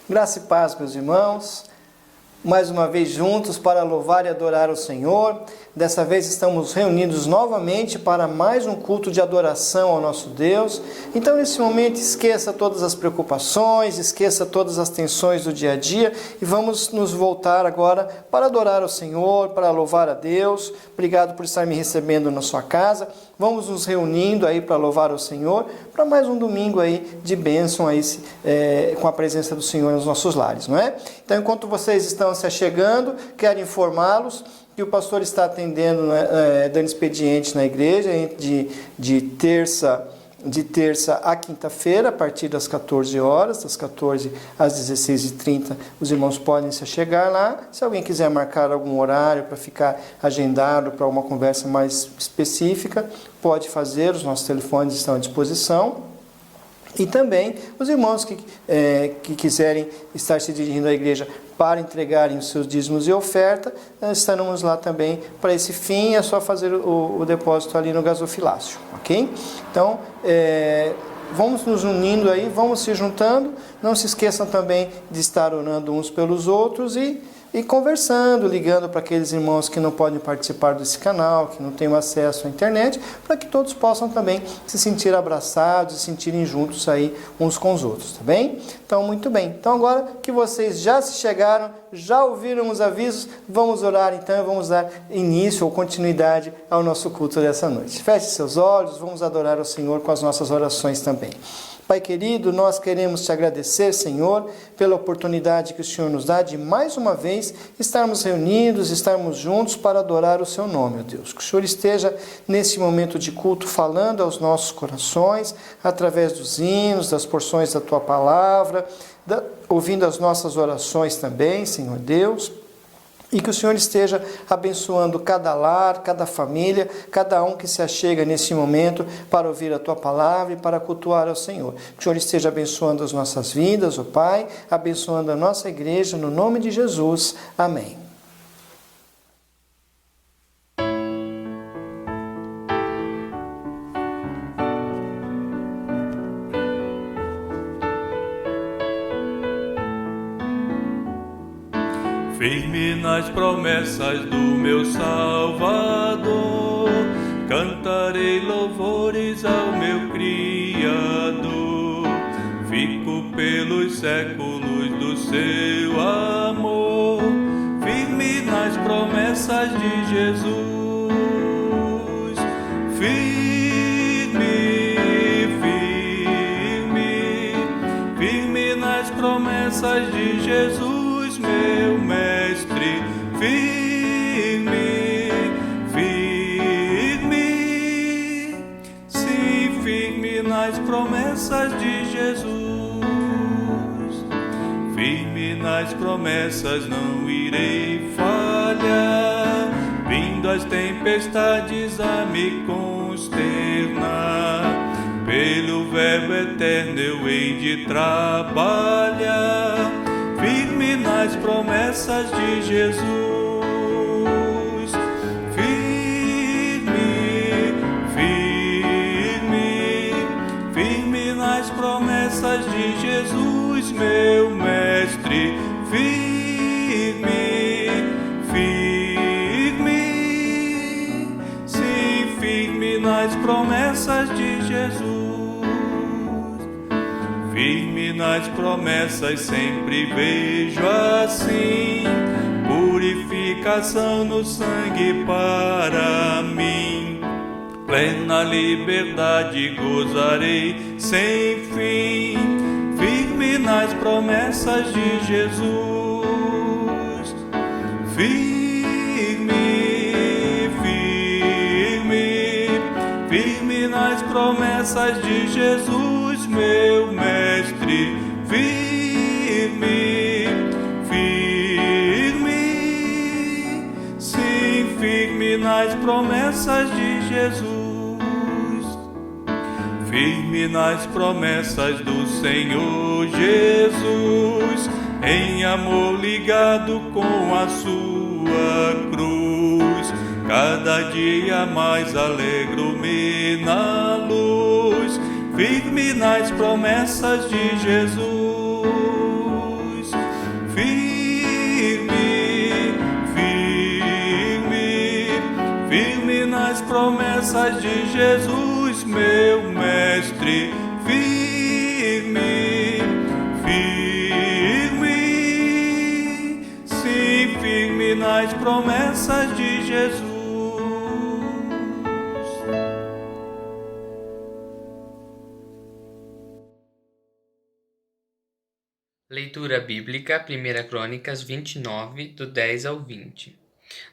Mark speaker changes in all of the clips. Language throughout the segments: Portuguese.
Speaker 1: Graça e paz, meus irmãos. Mais uma vez juntos para louvar e adorar o Senhor. Dessa vez estamos reunidos novamente para mais um culto de adoração ao nosso Deus. Então, nesse momento, esqueça todas as preocupações, esqueça todas as tensões do dia a dia e vamos nos voltar agora para adorar o Senhor, para louvar a Deus. Obrigado por estar me recebendo na sua casa. Vamos nos reunindo aí para louvar o Senhor, para mais um domingo aí de bênção aí, com a presença do Senhor nos nossos lares, não é? Então, enquanto vocês estão se achegando, quero informá-los que o pastor está atendendo, dando expediente na igreja de terça a quinta-feira, a partir das 14 horas, das 14 às 16h30, os irmãos podem se achegar lá. Se alguém quiser marcar algum horário para ficar agendado para uma conversa mais específica, pode fazer, os nossos telefones estão à disposição. E também os irmãos que quiserem estar se dirigindo à igreja para entregarem os seus dízimos e oferta, estaremos lá também para esse fim, é só fazer o depósito ali no gasofilácio, ok? Então, vamos nos unindo aí, vamos se juntando, não se esqueçam também de estar orando uns pelos outros e conversando, ligando para aqueles irmãos que não podem participar desse canal, que não têm acesso à internet, para que todos possam também se sentir abraçados e se sentirem juntos aí uns com os outros, tá bem? Então, muito bem. Então, agora que vocês já se chegaram, já ouviram os avisos, vamos orar então e vamos dar início ou continuidade ao nosso culto dessa noite. Feche seus olhos, vamos adorar o Senhor com as nossas orações também. Pai querido, nós queremos te agradecer, Senhor, pela oportunidade que o Senhor nos dá de mais uma vez estarmos reunidos, estarmos juntos para adorar o seu nome, ó Deus. Que o Senhor esteja nesse momento de culto falando aos nossos corações, através dos hinos, das porções da tua palavra, ouvindo as nossas orações também, Senhor Deus. E que o Senhor esteja abençoando cada lar, cada família, cada um que se achega nesse momento para ouvir a Tua palavra e para cultuar ao Senhor. Que o Senhor esteja abençoando as nossas vidas, ó Pai, abençoando a nossa igreja, no nome de Jesus. Amém.
Speaker 2: Firme nas promessas do meu Salvador, cantarei louvores ao meu Criador. Fico pelos séculos do seu amor, firme nas promessas de Jesus. Firme, firme, firme nas promessas de Jesus, meu mestre, firme, firme, sim, firme nas promessas de Jesus. Firme nas promessas, não irei falhar, vindo as tempestades a me consternar. Pelo verbo eterno eu hei de trabalhar, firme nas promessas de Jesus. Firme, firme, firme nas promessas de Jesus, meu mestre. Firme, firme, sim, firme nas promessas de Jesus. Firme nas promessas, sempre vejo assim, purificação no sangue para mim. Plena liberdade gozarei sem fim, firme nas promessas de Jesus. Firme, firme, firme nas promessas de Jesus, meu mestre, firme, firme, sim, firme nas promessas de Jesus. Firme nas promessas do Senhor Jesus, em amor ligado com a sua cruz. Cada dia mais alegro-me na luz, firme nas promessas de Jesus. promessas de Jesus, meu mestre, firme, firme, sim, firme nas promessas de Jesus.
Speaker 3: Leitura bíblica, 1 Crônicas 29, do 10 ao 20.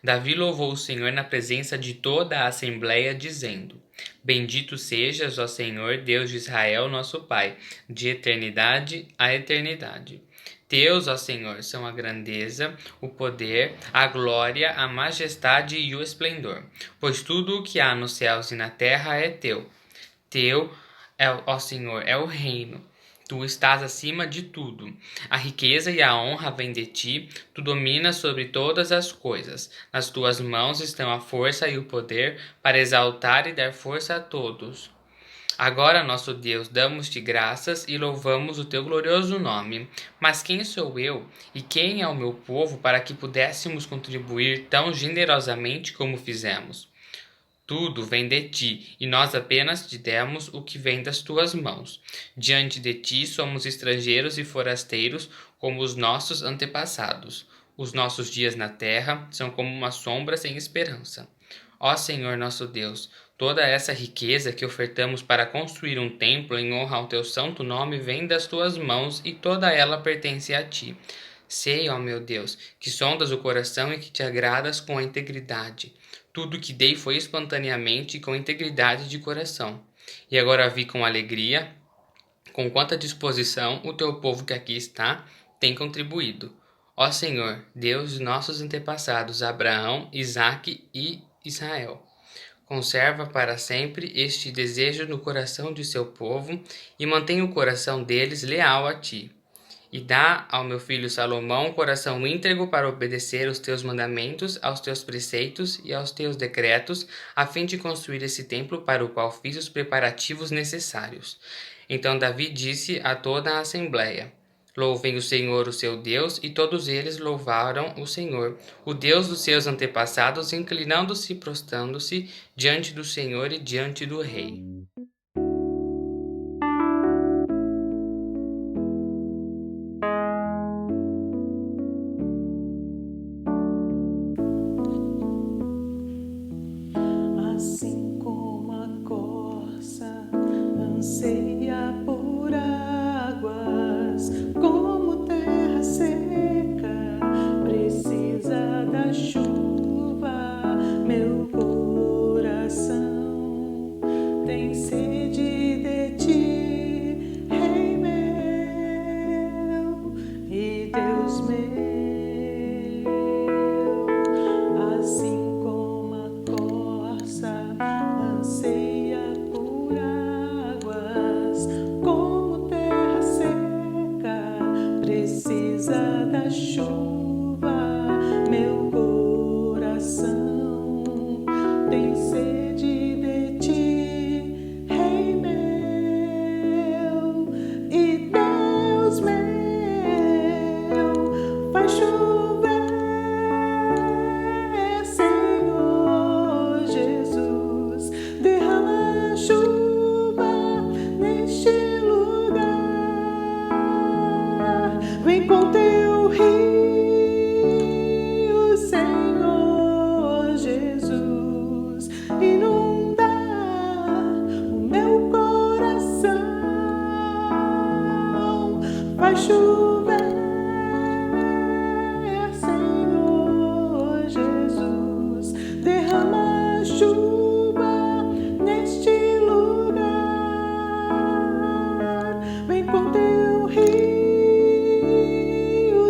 Speaker 3: Davi louvou o Senhor na presença de toda a Assembleia, dizendo: Bendito sejas, ó Senhor, Deus de Israel, nosso Pai, de eternidade a eternidade. Teus, ó Senhor, são a grandeza, o poder, a glória, a majestade e o esplendor, pois tudo o que há nos céus e na terra é teu. Teu, ó Senhor, é o reino. Tu estás acima de tudo. A riqueza e a honra vêm de ti. Tu dominas sobre todas as coisas. Nas tuas mãos estão a força e o poder para exaltar e dar força a todos. Agora, nosso Deus, damos-te graças e louvamos o teu glorioso nome. Mas quem sou eu e quem é o meu povo para que pudéssemos contribuir tão generosamente como fizemos? Tudo vem de ti, e nós apenas te demos o que vem das tuas mãos. Diante de ti somos estrangeiros e forasteiros, como os nossos antepassados. Os nossos dias na terra são como uma sombra sem esperança. Ó Senhor nosso Deus, toda essa riqueza que ofertamos para construir um templo em honra ao teu santo nome vem das tuas mãos e toda ela pertence a ti. Sei, ó meu Deus, que sondas o coração e que te agradas com a integridade. Tudo que dei foi espontaneamente e com integridade de coração. E agora vi com alegria, com quanta disposição o teu povo que aqui está tem contribuído. Ó Senhor, Deus de nossos antepassados, Abraão, Isaque e Israel, conserva para sempre este desejo no coração de seu povo e mantém o coração deles leal a ti. E dá ao meu filho Salomão um coração íntegro para obedecer os teus mandamentos, aos teus preceitos e aos teus decretos, a fim de construir esse templo para o qual fiz os preparativos necessários. Então Davi disse a toda a Assembleia: Louvem o Senhor, o seu Deus, e todos eles louvaram o Senhor, o Deus dos seus antepassados, inclinando-se e prostrando-se diante do Senhor e diante do rei.
Speaker 4: Assim como a corça anseia por águas, como terra seca precisa da chuva, meu coração tem sede de ti, Rei meu e Deus meu. Assim anseia por águas, como terra seca precisa da chuva, meu coração tem sede de ti, Rei meu e Deus meu. Faz chover, Senhor Jesus, derrama chuva neste lugar. Vem com teu rio, Senhor Jesus, inunda o meu coração. Faz chover, Senhor Jesus, derrama chuva neste lugar. Vem com teu rio,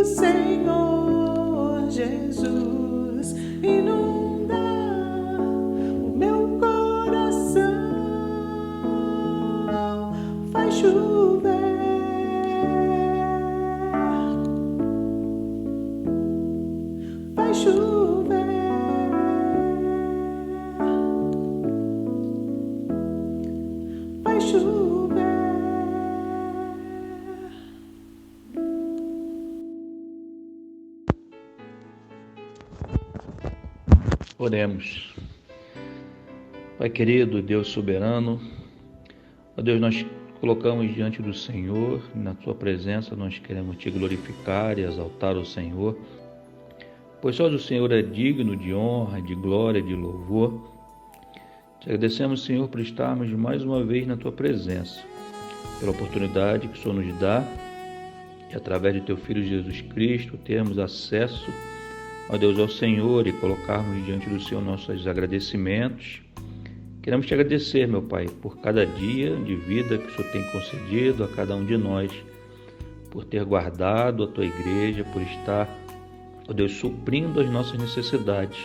Speaker 4: Senhor Jesus, inunda o meu coração. Faz chover, faz chover, faz chover.
Speaker 5: Oremos. Pai querido, Deus soberano, ó Deus, nós colocamos diante do Senhor, na Tua presença nós queremos Te glorificar e exaltar o Senhor, pois só o Senhor é digno de honra, de glória, de louvor. Te agradecemos, Senhor, por estarmos mais uma vez na Tua presença, pela oportunidade que o Senhor nos dá e através de Teu Filho Jesus Cristo termos acesso, ó Deus, ao Senhor e colocarmos diante do Senhor nossos agradecimentos. Queremos Te agradecer, meu Pai, por cada dia de vida que o Senhor tem concedido a cada um de nós, por ter guardado a Tua igreja, por estar, ó Deus, suprindo as nossas necessidades.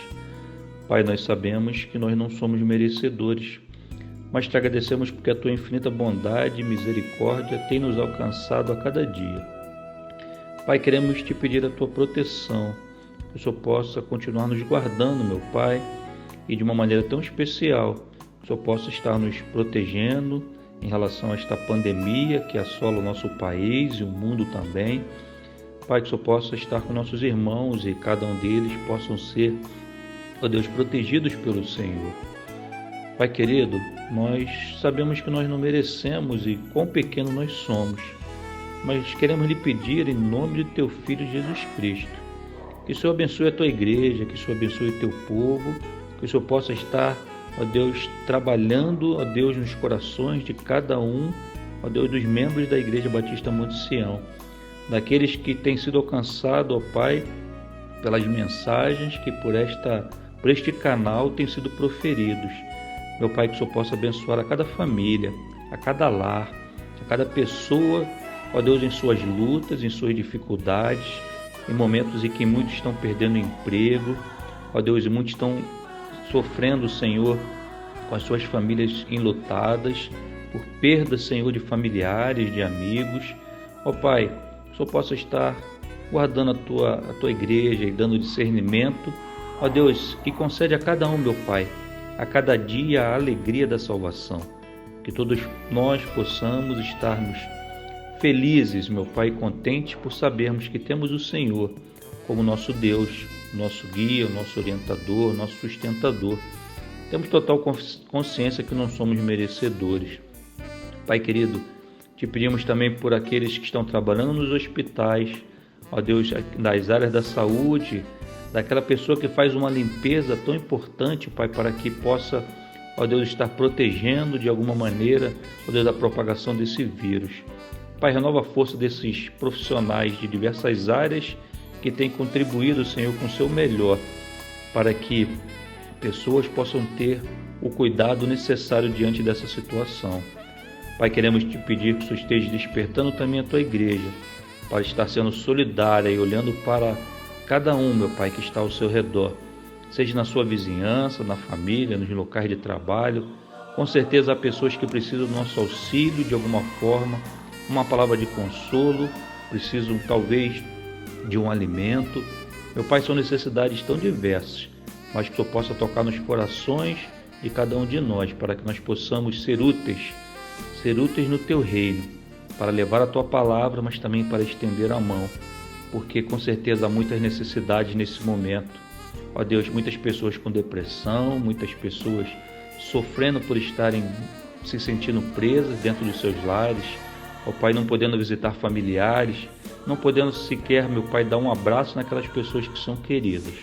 Speaker 5: Pai, nós sabemos que nós não somos merecedores, mas Te agradecemos porque a Tua infinita bondade e misericórdia tem nos alcançado a cada dia. Pai, queremos Te pedir a Tua proteção, que o Senhor possa continuar nos guardando, meu Pai, e de uma maneira tão especial, que o Senhor possa estar nos protegendo em relação a esta pandemia que assola o nosso país e o mundo também. Pai, que o Senhor possa estar com nossos irmãos e cada um deles possam ser, ó Deus, protegidos pelo Senhor. Pai querido, nós sabemos que nós não merecemos e quão pequeno nós somos, mas queremos lhe pedir em nome de Teu Filho Jesus Cristo, que o Senhor abençoe a Tua igreja, que o Senhor abençoe o Teu povo, que o Senhor possa estar, ó Deus, trabalhando, ó Deus, nos corações de cada um, ó Deus, dos membros da Igreja Batista Monte Sião, daqueles que têm sido alcançados, ó Pai, pelas mensagens que por este canal têm sido proferidos. Meu Pai, que o Senhor possa abençoar a cada família, a cada lar, a cada pessoa, ó Deus, em suas lutas, em suas dificuldades, em momentos em que muitos estão perdendo emprego, ó Deus, e muitos estão sofrendo, Senhor, com as suas famílias enlutadas, por perda, Senhor, de familiares, de amigos. Ó Pai, que o Senhor possa estar guardando a Tua igreja e dando discernimento, ó Deus, que concede a cada um, meu Pai, a cada dia a alegria da salvação, que todos nós possamos estarmos felizes, meu Pai, contentes por sabermos que temos o Senhor como nosso Deus, nosso guia, nosso orientador, nosso sustentador. Temos total consciência que não somos merecedores. Pai querido, Te pedimos também por aqueles que estão trabalhando nos hospitais, ó Deus, das áreas da saúde, daquela pessoa que faz uma limpeza tão importante, Pai, para que possa, ó Deus, estar protegendo de alguma maneira, ó Deus, da propagação desse vírus. Pai, renova a força desses profissionais de diversas áreas que têm contribuído, Senhor, com o seu melhor, para que pessoas possam ter o cuidado necessário diante dessa situação. Pai, queremos Te pedir que o Senhor esteja despertando também a Tua igreja, para estar sendo solidária e olhando para cada um, meu Pai, que está ao seu redor, seja na sua vizinhança, na família, nos locais de trabalho. Com certeza há pessoas que precisam do nosso auxílio de alguma forma, uma palavra de consolo, precisam talvez de um alimento. Meu Pai, são necessidades tão diversas, mas que o Senhor possa tocar nos corações de cada um de nós, para que nós possamos ser úteis no Teu reino, para levar a Tua palavra, mas também para estender a mão, porque com certeza há muitas necessidades nesse momento. Ó Deus, muitas pessoas com depressão, muitas pessoas sofrendo por estarem se sentindo presas dentro dos seus lares, ó Pai, não podendo visitar familiares, não podendo sequer, meu Pai, dar um abraço naquelas pessoas que são queridas.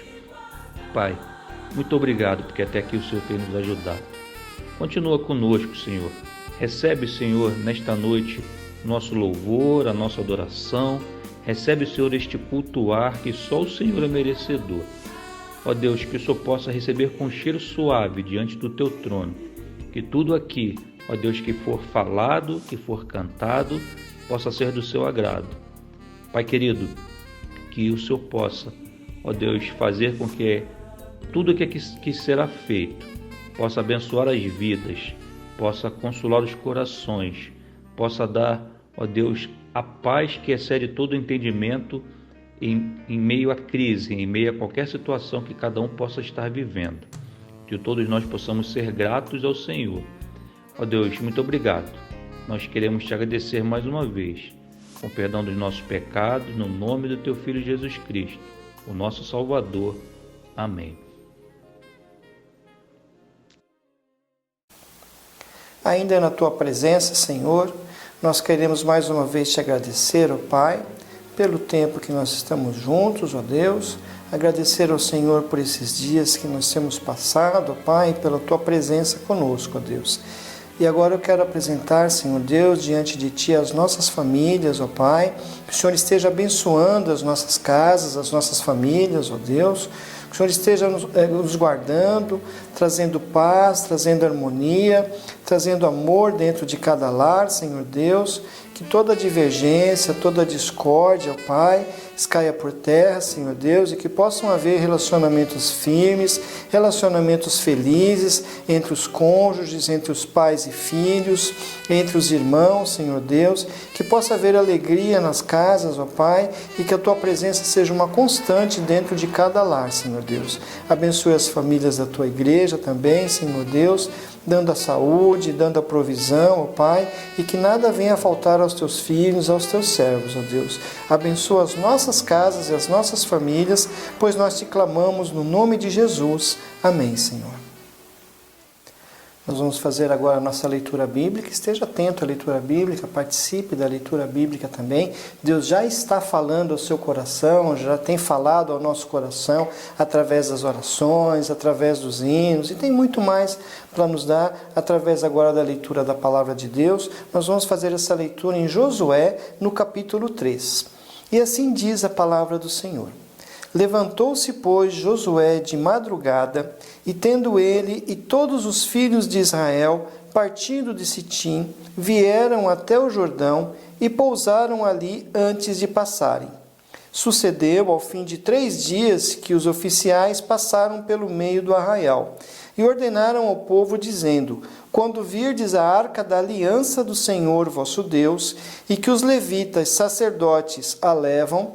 Speaker 5: Pai, muito obrigado, porque até aqui o Senhor tem nos ajudado. Continua conosco, Senhor. Recebe, Senhor, nesta noite nosso louvor, a nossa adoração. Recebe, Senhor, este cultuar que só o Senhor é merecedor. Ó Deus, que o Senhor possa receber com cheiro suave diante do Teu trono. Que tudo aqui, ó Deus, que for falado, que for cantado, possa ser do Seu agrado. Pai querido, que o Senhor possa, ó Deus, fazer com que tudo que será feito possa abençoar as vidas, possa consolar os corações, possa dar, ó Deus, a paz que excede todo entendimento em meio à crise, em meio a qualquer situação que cada um possa estar vivendo. Que todos nós possamos ser gratos ao Senhor. Ó Deus, muito obrigado. Nós queremos Te agradecer mais uma vez, com perdão dos nossos pecados, no nome do Teu Filho Jesus Cristo, o nosso Salvador. Amém.
Speaker 1: ainda na Tua presença, Senhor, nós queremos mais uma vez Te agradecer, ó Pai, pelo tempo que nós estamos juntos, ó Deus, agradecer ao Senhor por esses dias que nós temos passado, ó Pai, pela Tua presença conosco, ó Deus. E agora eu quero apresentar, Senhor Deus, diante de Ti as nossas famílias, ó Pai, que o Senhor esteja abençoando as nossas casas, as nossas famílias, ó Deus, que o Senhor esteja nos guardando, trazendo paz, trazendo harmonia, trazendo amor dentro de cada lar, Senhor Deus, que toda divergência, toda discórdia, ó Pai, caia por terra, Senhor Deus, e que possam haver relacionamentos firmes, relacionamentos felizes entre os cônjuges, entre os pais e filhos, entre os irmãos, Senhor Deus, que possa haver alegria nas casas, ó Pai, e que a Tua presença seja uma constante dentro de cada lar, Senhor Deus. Abençoe as famílias da Tua igreja também, Senhor Deus, dando a saúde, dando a provisão, ó Pai, e que nada venha a faltar aos Teus filhos, aos Teus servos, ó Deus. Abençoa as nossas casas e as nossas famílias, pois nós Te clamamos no nome de Jesus. Amém, Senhor. Nós vamos fazer agora a nossa leitura bíblica. Esteja atento à leitura bíblica, participe da leitura bíblica também. Deus já está falando ao seu coração, já tem falado ao nosso coração através das orações, através dos hinos, e tem muito mais para nos dar através agora da leitura da palavra de Deus. Nós vamos fazer essa leitura em Josué, no capítulo 3. E assim diz a palavra do Senhor. Levantou-se, pois, Josué de madrugada, e tendo ele e todos os filhos de Israel, partindo de Sitim, vieram até o Jordão e pousaram ali antes de passarem. Sucedeu, ao fim de 3 dias, que os oficiais passaram pelo meio do arraial, e ordenaram ao povo, dizendo: quando virdes a arca da aliança do Senhor vosso Deus, e que os levitas, sacerdotes, a levam,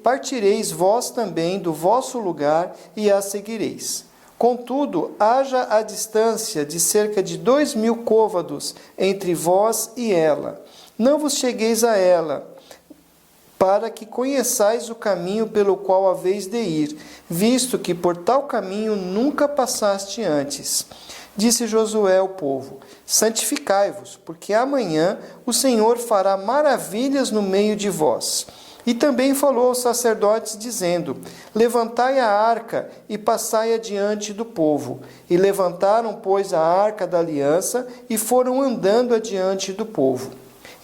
Speaker 1: partireis vós também do vosso lugar e a seguireis. Contudo, haja a distância de cerca de 2.000 côvados entre vós e ela. Não vos chegueis a ela, para que conheçais o caminho pelo qual haveis de ir, visto que por tal caminho nunca passaste antes. Disse Josué ao povo: santificai-vos, porque amanhã o Senhor fará maravilhas no meio de vós. E também falou aos sacerdotes, dizendo: levantai a arca e passai adiante do povo. E levantaram, pois, a arca da aliança e foram andando adiante do povo.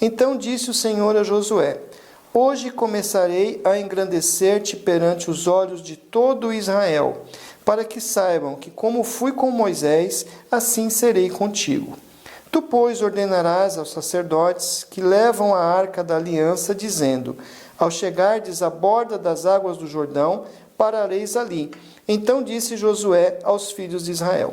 Speaker 1: Então disse o Senhor a Josué: hoje começarei a engrandecer-te perante os olhos de todo Israel, para que saibam que, como fui com Moisés, assim serei contigo. Tu, pois, ordenarás aos sacerdotes que levam a arca da aliança, dizendo: ao chegardes à borda das águas do Jordão, parareis ali. Então disse Josué aos filhos de Israel: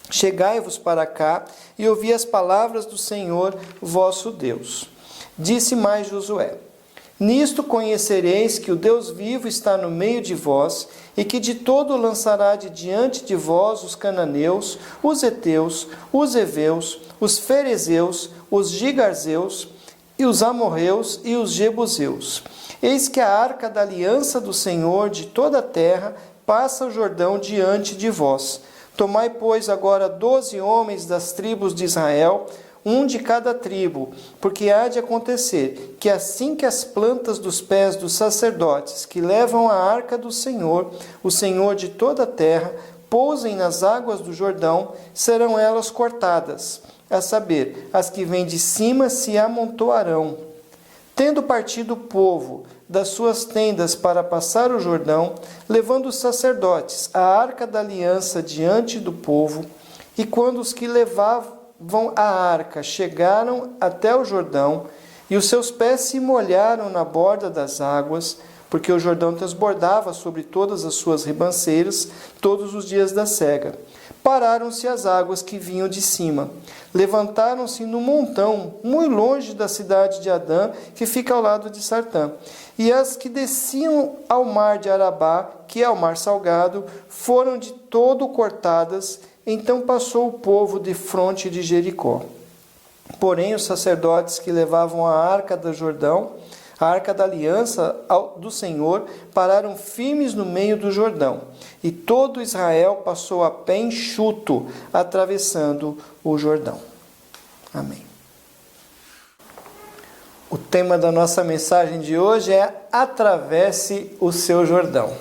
Speaker 1: chegai-vos para cá e ouvi as palavras do Senhor vosso Deus. Disse mais Josué: nisto conhecereis que o Deus vivo está no meio de vós, e que de todo lançará de diante de vós os cananeus, os heteus, os heveus, os ferezeus, os gigarzeus, e os amorreus e os jebuseus. Eis que a arca da aliança do Senhor de toda a terra passa o Jordão diante de vós. Tomai, pois, agora 12 homens das tribos de Israel, um de cada tribo, porque há de acontecer que assim que as plantas dos pés dos sacerdotes que levam a arca do Senhor, o Senhor de toda a terra, pousem nas águas do Jordão, serão elas cortadas, a saber, as que vêm de cima se amontoarão. Tendo partido o povo das suas tendas para passar o Jordão, levando os sacerdotes a arca da aliança diante do povo, e quando os que levavam a arca chegaram até o Jordão, e os seus pés se molharam na borda das águas, porque o Jordão transbordava sobre todas as suas ribanceiras todos os dias da sega. Pararam-se as águas que vinham de cima. Levantaram-se no montão, muito longe da cidade de Adã, que fica ao lado de Sartã. E as que desciam ao mar de Arabá, que é o mar salgado, foram de todo cortadas. Então passou o povo defronte de Jericó. Porém, os sacerdotes que levavam a arca do Jordão, a arca da aliança do Senhor, pararam firmes no meio do Jordão. E todo Israel passou a pé enxuto, atravessando o Jordão. Amém. O tema da nossa mensagem de hoje é Atravesse o seu Jordão.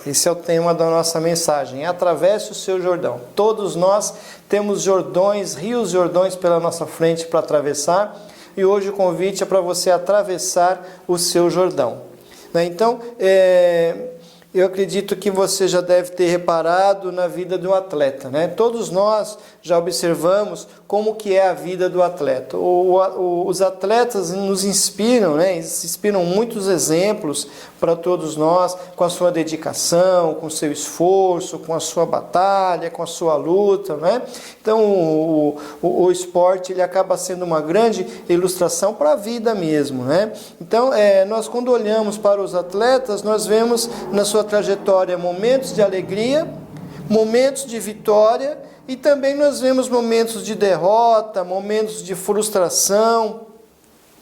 Speaker 1: Esse é o tema da nossa mensagem, atravesse o seu Jordão. Todos nós temos Jordões, rios Jordões pela nossa frente para atravessar, e hoje o convite é para você atravessar o seu Jordão. Então, eu acredito que você já deve ter reparado na vida do atleta, né? Todos nós já observamos como que é a vida do atleta. Os atletas nos inspiram, né? Eles inspiram muitos exemplos para todos nós, com a sua dedicação, com o seu esforço, com a sua batalha, com a sua luta, né? Então, o esporte ele acaba sendo uma grande ilustração para a vida mesmo, né? Então, nós quando olhamos para os atletas, nós vemos na sua trajetória momentos de alegria, momentos de vitória, e também nós vemos momentos de derrota, momentos de frustração.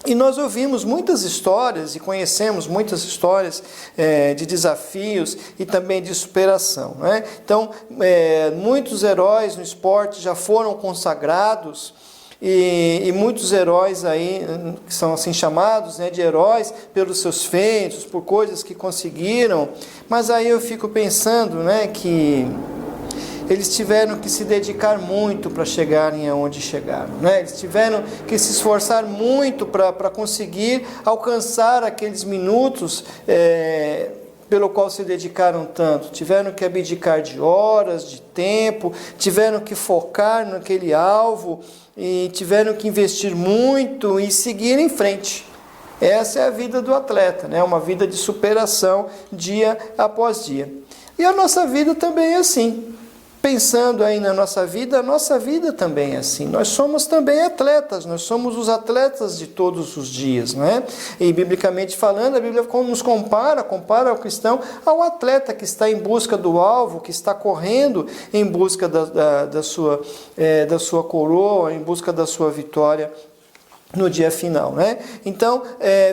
Speaker 1: E nós ouvimos muitas histórias e conhecemos muitas histórias de desafios e também de superação, né? Então, muitos heróis no esporte já foram consagrados, e muitos heróis aí, que são assim chamados, né, de heróis pelos seus feitos, por coisas que conseguiram. Mas aí eu fico pensando, né, que eles tiveram que se dedicar muito para chegarem aonde chegaram, né? Eles tiveram que se esforçar muito para conseguir alcançar aqueles minutos pelo qual se dedicaram tanto. Tiveram que abdicar de horas, de tempo, tiveram que focar naquele alvo e tiveram que investir muito e seguir em frente. Essa é a vida do atleta, né? Uma vida de superação dia após dia. E a nossa vida também é assim. Pensando aí na nossa vida, a nossa vida também é assim. Nós somos também atletas, nós somos os atletas de todos os dias, não é? E biblicamente falando, a Bíblia nos compara o cristão ao atleta que está em busca do alvo, que está correndo em busca da sua coroa, em busca da sua vitória no dia final, né? Então,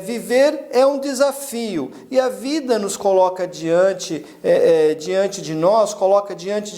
Speaker 1: viver é um desafio, e a vida nos coloca diante de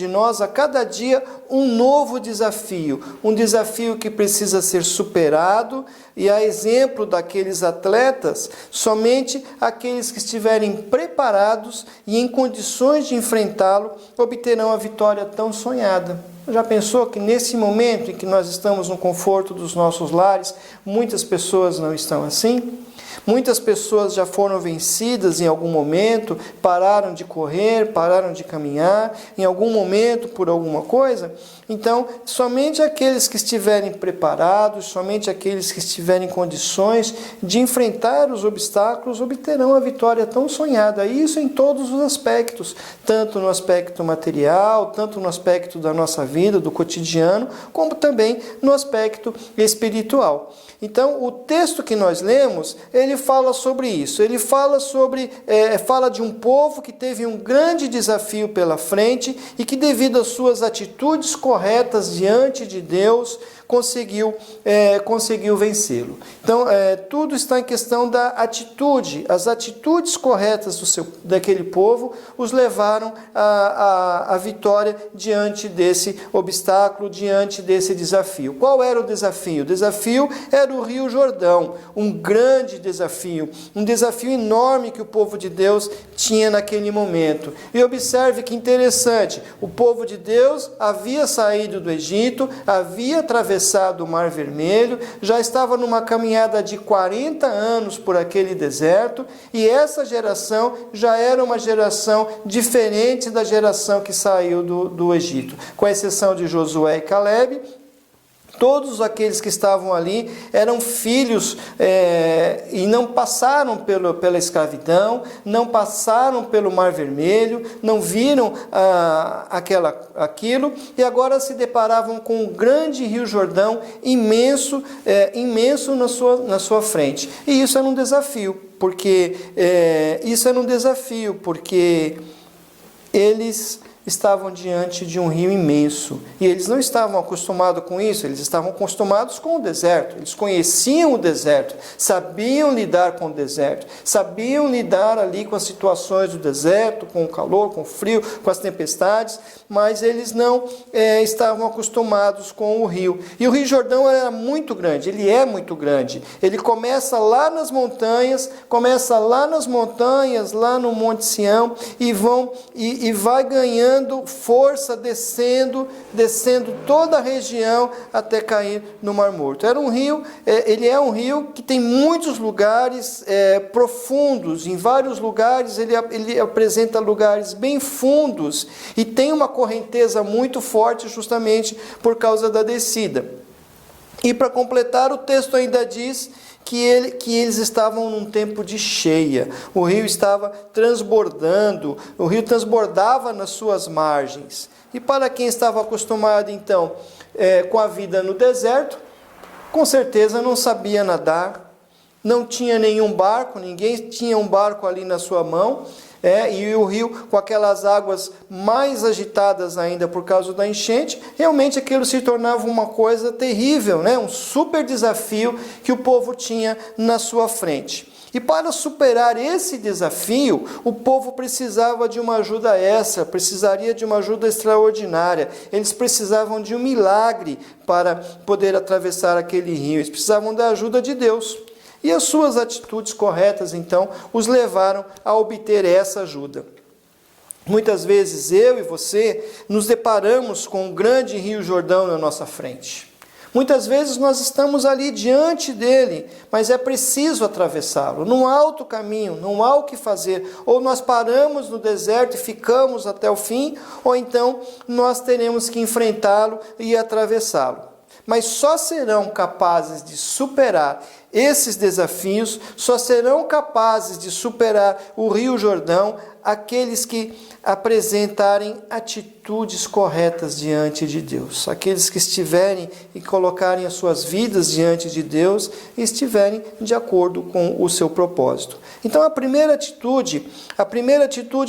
Speaker 1: nós a cada dia um novo desafio, um desafio que precisa ser superado, e a exemplo daqueles atletas, somente aqueles que estiverem preparados e em condições de enfrentá-lo obterão a vitória tão sonhada. Já pensou que nesse momento em que nós estamos no conforto dos nossos lares, muitas pessoas não estão assim? Muitas pessoas já foram vencidas em algum momento, pararam de correr, pararam de caminhar, em algum momento por alguma coisa. Então, somente aqueles que estiverem preparados, somente aqueles que estiverem em condições de enfrentar os obstáculos, obterão a vitória tão sonhada. Isso em todos os aspectos, tanto no aspecto material, tanto no aspecto da nossa vida, do cotidiano, como também no aspecto espiritual. Então, o texto que nós lemos, ele fala sobre isso. Ele fala fala de um povo que teve um grande desafio pela frente e que, devido às suas atitudes corretas diante de Deus, conseguiu vencê-lo. Então, tudo está em questão da atitude. As atitudes corretas daquele povo os levaram à vitória diante desse obstáculo, diante desse desafio. Qual era o desafio? O desafio era o Rio Jordão, um grande desafio, um desafio enorme que o povo de Deus tinha naquele momento. E observe que interessante, o povo de Deus havia saído do Egito, havia atravessado o Mar Vermelho, já estava numa caminhada de 40 anos por aquele deserto, e essa geração já era uma geração diferente da geração que saiu do Egito, com exceção de Josué e Calebe. Todos aqueles que estavam ali eram filhos e não passaram pela escravidão, não passaram pelo Mar Vermelho, não viram aquilo, e agora se deparavam com um grande Rio Jordão imenso na sua frente. E isso era um desafio, porque eles estavam diante de um rio imenso. E eles não estavam acostumados com isso, eles estavam acostumados com o deserto. Eles conheciam o deserto, sabiam lidar com o deserto, sabiam lidar ali com as situações do deserto, com o calor, com o frio, com as tempestades, mas eles não estavam acostumados com o rio. E o Rio Jordão era muito grande, ele é muito grande. Ele começa lá nas montanhas, lá no Monte Sião, e vai ganhando força, descendo toda a região até cair no Mar Morto. Era um rio, ele é um rio que tem muitos lugares profundos. Em vários lugares ele apresenta lugares bem fundos e tem uma correnteza muito forte justamente por causa da descida. E para completar, o texto ainda diz que eles estavam num tempo de cheia. O rio estava transbordando, o rio transbordava nas suas margens. E para quem estava acostumado, então, com a vida no deserto, com certeza não sabia nadar, não tinha nenhum barco, ninguém tinha um barco ali na sua mão, e o rio, com aquelas águas mais agitadas ainda por causa da enchente, realmente aquilo se tornava uma coisa terrível, um super desafio que o povo tinha na sua frente. E para superar esse desafio, o povo precisava de uma ajuda extra, precisaria de uma ajuda extraordinária. Eles precisavam de um milagre para poder atravessar aquele rio, eles precisavam da ajuda de Deus. E as suas atitudes corretas, então, os levaram a obter essa ajuda. Muitas vezes eu e você nos deparamos com um grande Rio Jordão na nossa frente. Muitas vezes nós estamos ali diante dele, mas é preciso atravessá-lo. Não há outro caminho, não há o que fazer. Ou nós paramos no deserto e ficamos até o fim, ou então nós teremos que enfrentá-lo e atravessá-lo. Mas só serão capazes de superar esses desafios, só serão capazes de superar o Rio Jordão aqueles que apresentarem atitudes corretas diante de Deus. Aqueles que estiverem e colocarem as suas vidas diante de Deus e estiverem de acordo com o seu propósito. Então a primeira atitude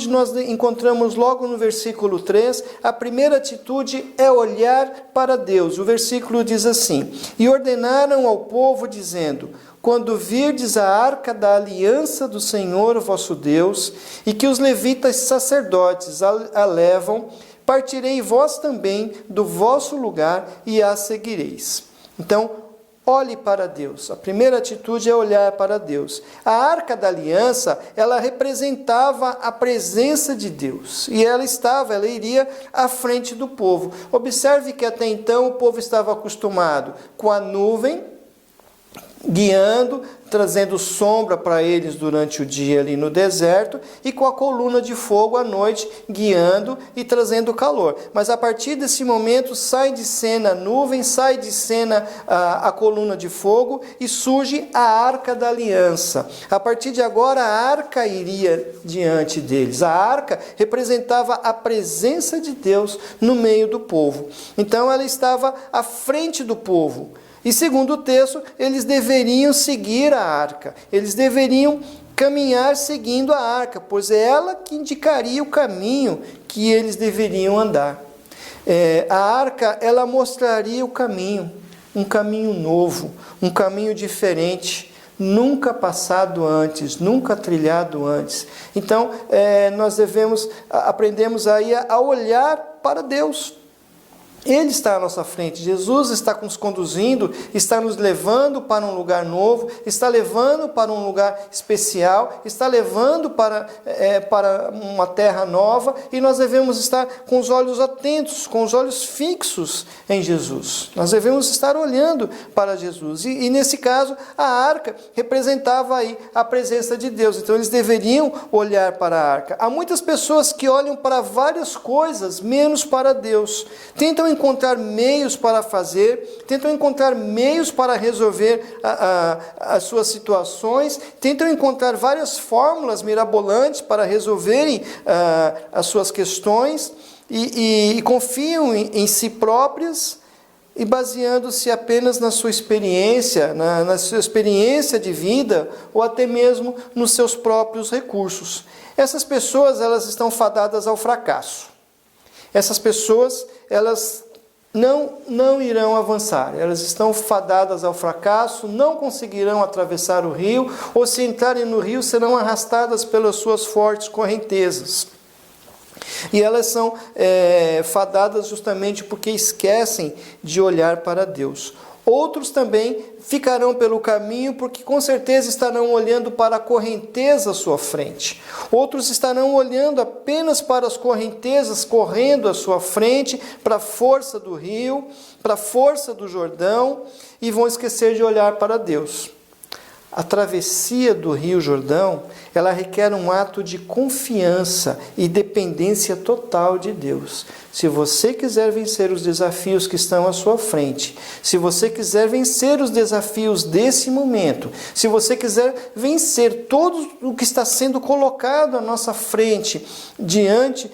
Speaker 1: nós encontramos logo no versículo 3, a primeira atitude é olhar para Deus. O versículo diz assim: e ordenaram ao povo dizendo: quando virdes a arca da aliança do Senhor vosso Deus, e que os levitas sacerdotes a levam, partirei vós também do vosso lugar e a seguireis. Então, olhe para Deus. A primeira atitude é olhar para Deus. A arca da aliança, ela representava a presença de Deus. E ela iria à frente do povo. Observe que até então o povo estava acostumado com a nuvem, guiando, trazendo sombra para eles durante o dia ali no deserto, e com a coluna de fogo à noite, guiando e trazendo calor. Mas a partir desse momento sai de cena a nuvem, sai de cena a coluna de fogo e surge a arca da aliança. A partir de agora a arca iria diante deles. A arca representava a presença de Deus no meio do povo. Então ela estava à frente do povo. E segundo o texto, eles deveriam seguir a arca, eles deveriam caminhar seguindo a arca, pois é ela que indicaria o caminho que eles deveriam andar. A arca, ela mostraria o caminho, um caminho novo, um caminho diferente, nunca passado antes, nunca trilhado antes. Então, nós aprendemos aí a olhar para Deus. Ele está à nossa frente, Jesus está nos conduzindo, está nos levando para um lugar novo, está levando para um lugar especial, está levando para uma terra nova, e nós devemos estar com os olhos atentos, com os olhos fixos em Jesus. Nós devemos estar olhando para Jesus, e nesse caso a arca representava aí a presença de Deus, então eles deveriam olhar para a arca. Há muitas pessoas que olham para várias coisas, menos para Deus, tentam encontrar meios para fazer, tentam encontrar meios para resolver as suas situações, tentam encontrar várias fórmulas mirabolantes para resolverem as suas questões e confiam em si próprias e baseando-se apenas na sua experiência, na sua experiência de vida ou até mesmo nos seus próprios recursos. Essas pessoas, elas estão fadadas ao fracasso. essas pessoas, elas não irão avançar, elas estão fadadas ao fracasso, não conseguirão atravessar o rio, ou se entrarem no rio serão arrastadas pelas suas fortes correntezas. E elas são fadadas justamente porque esquecem de olhar para Deus. Outros também ficarão pelo caminho porque com certeza estarão olhando para a correnteza à sua frente. Outros estarão olhando apenas para as correntezas correndo à sua frente, para a força do rio, para a força do Jordão, e vão esquecer de olhar para Deus. A travessia do Rio Jordão, ela requer um ato de confiança e dependência total de Deus. Se você quiser vencer os desafios que estão à sua frente, se você quiser vencer os desafios desse momento, se você quiser vencer todo o que está sendo colocado à nossa frente, diante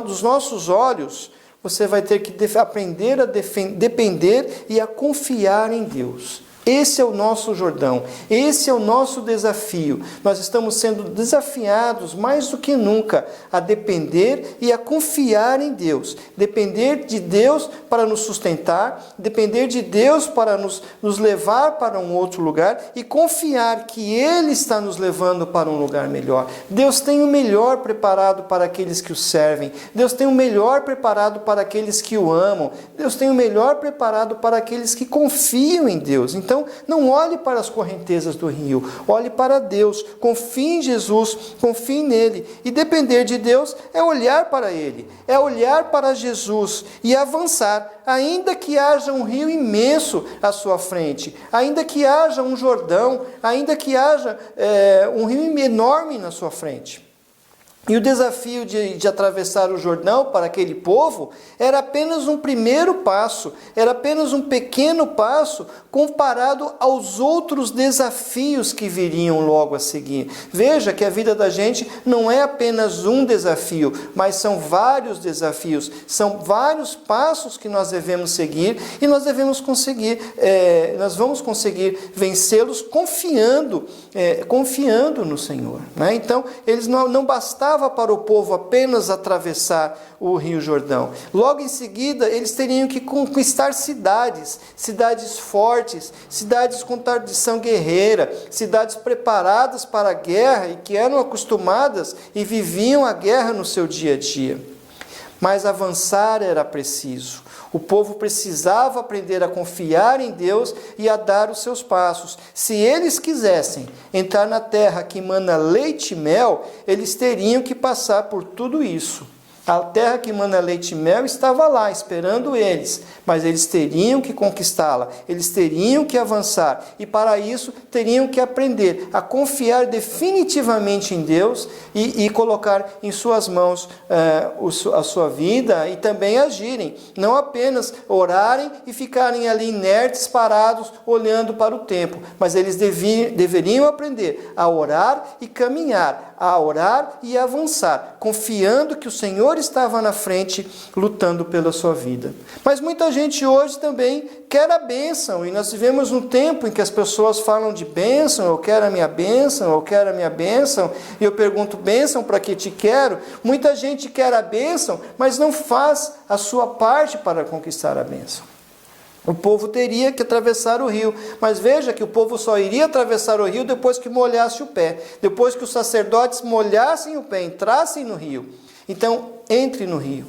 Speaker 1: dos nossos olhos, você vai ter que aprender a depender e a confiar em Deus. Esse é o nosso Jordão, esse é o nosso desafio. Nós estamos sendo desafiados mais do que nunca a depender e a confiar em Deus. Depender de Deus para nos sustentar, depender de Deus para nos levar para um outro lugar e confiar que Ele está nos levando para um lugar melhor. Deus tem o melhor preparado para aqueles que o servem. Deus tem o melhor preparado para aqueles que o amam. Deus tem o melhor preparado para aqueles que confiam em Deus. Então, não olhe para as correntezas do rio, olhe para Deus, confie em Jesus, confie nele. E depender de Deus é olhar para Ele, é olhar para Jesus e avançar, ainda que haja um rio imenso à sua frente, ainda que haja um Jordão, ainda que haja um rio enorme na sua frente. E o desafio de atravessar o Jordão para aquele povo era apenas um primeiro passo, era apenas um pequeno passo comparado aos outros desafios que viriam logo a seguir. Veja que a vida da gente não é apenas um desafio, mas são vários desafios, são vários passos que nós devemos seguir e nós devemos conseguir, nós vamos conseguir vencê-los confiando no Senhor. Né? Então, eles não bastavam para o povo apenas atravessar o Rio Jordão. Logo em seguida, eles teriam que conquistar cidades fortes, cidades com tradição guerreira, cidades preparadas para a guerra e que eram acostumadas e viviam a guerra no seu dia a dia. Mas avançar era preciso. O povo precisava aprender a confiar em Deus e a dar os seus passos. Se eles quisessem entrar na terra que mana leite e mel, eles teriam que passar por tudo isso. A terra que mana leite e mel estava lá, esperando eles, mas eles teriam que conquistá-la, eles teriam que avançar, e para isso teriam que aprender a confiar definitivamente em Deus e colocar em suas mãos a sua vida e também agirem, não apenas orarem e ficarem ali inertes, parados, olhando para o tempo, mas eles deveriam aprender a orar e caminhar, a orar e avançar, confiando que o Senhor estava na frente, lutando pela sua vida. Mas muita gente hoje também quer a bênção, e nós vivemos um tempo em que as pessoas falam de bênção, eu quero a minha bênção, eu quero a minha bênção, e eu pergunto, bênção para que te quero? Muita gente quer a bênção, mas não faz a sua parte para conquistar a bênção. O povo teria que atravessar o rio, mas veja que o povo só iria atravessar o rio depois que molhasse o pé, depois que os sacerdotes molhassem o pé, entrassem no rio. Então, entre no rio,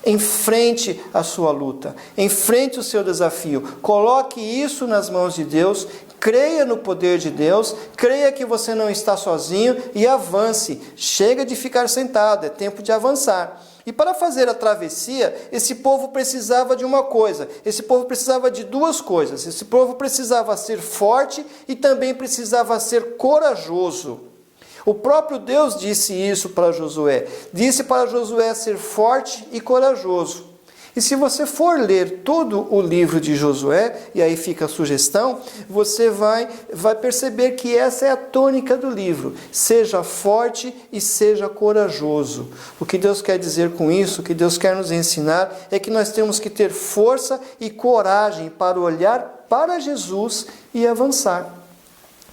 Speaker 1: enfrente a sua luta, enfrente o seu desafio, coloque isso nas mãos de Deus, creia no poder de Deus, creia que você não está sozinho e avance. Chega de ficar sentado, é tempo de avançar. E para fazer a travessia, esse povo precisava de uma coisa, esse povo precisava de duas coisas. Esse povo precisava ser forte e também precisava ser corajoso. O próprio Deus disse isso para Josué. Disse para Josué ser forte e corajoso. E se você for ler todo o livro de Josué, e aí fica a sugestão, você vai perceber que essa é a tônica do livro. Seja forte e seja corajoso. O que Deus quer dizer com isso, o que Deus quer nos ensinar, é que nós temos que ter força e coragem para olhar para Jesus e avançar.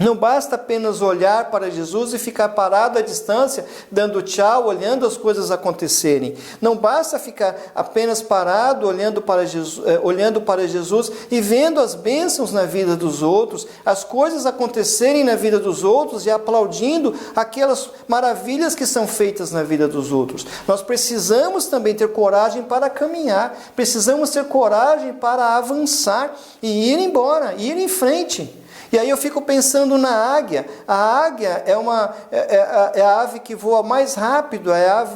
Speaker 1: Não basta apenas olhar para Jesus e ficar parado à distância, dando tchau, olhando as coisas acontecerem. Não basta ficar apenas parado, olhando para Jesus e vendo as bênçãos na vida dos outros, as coisas acontecerem na vida dos outros e aplaudindo aquelas maravilhas que são feitas na vida dos outros. Nós precisamos também ter coragem para caminhar, precisamos ter coragem para avançar e ir embora, ir em frente. E aí eu fico pensando na águia. A águia é a ave que voa mais rápido, é a ave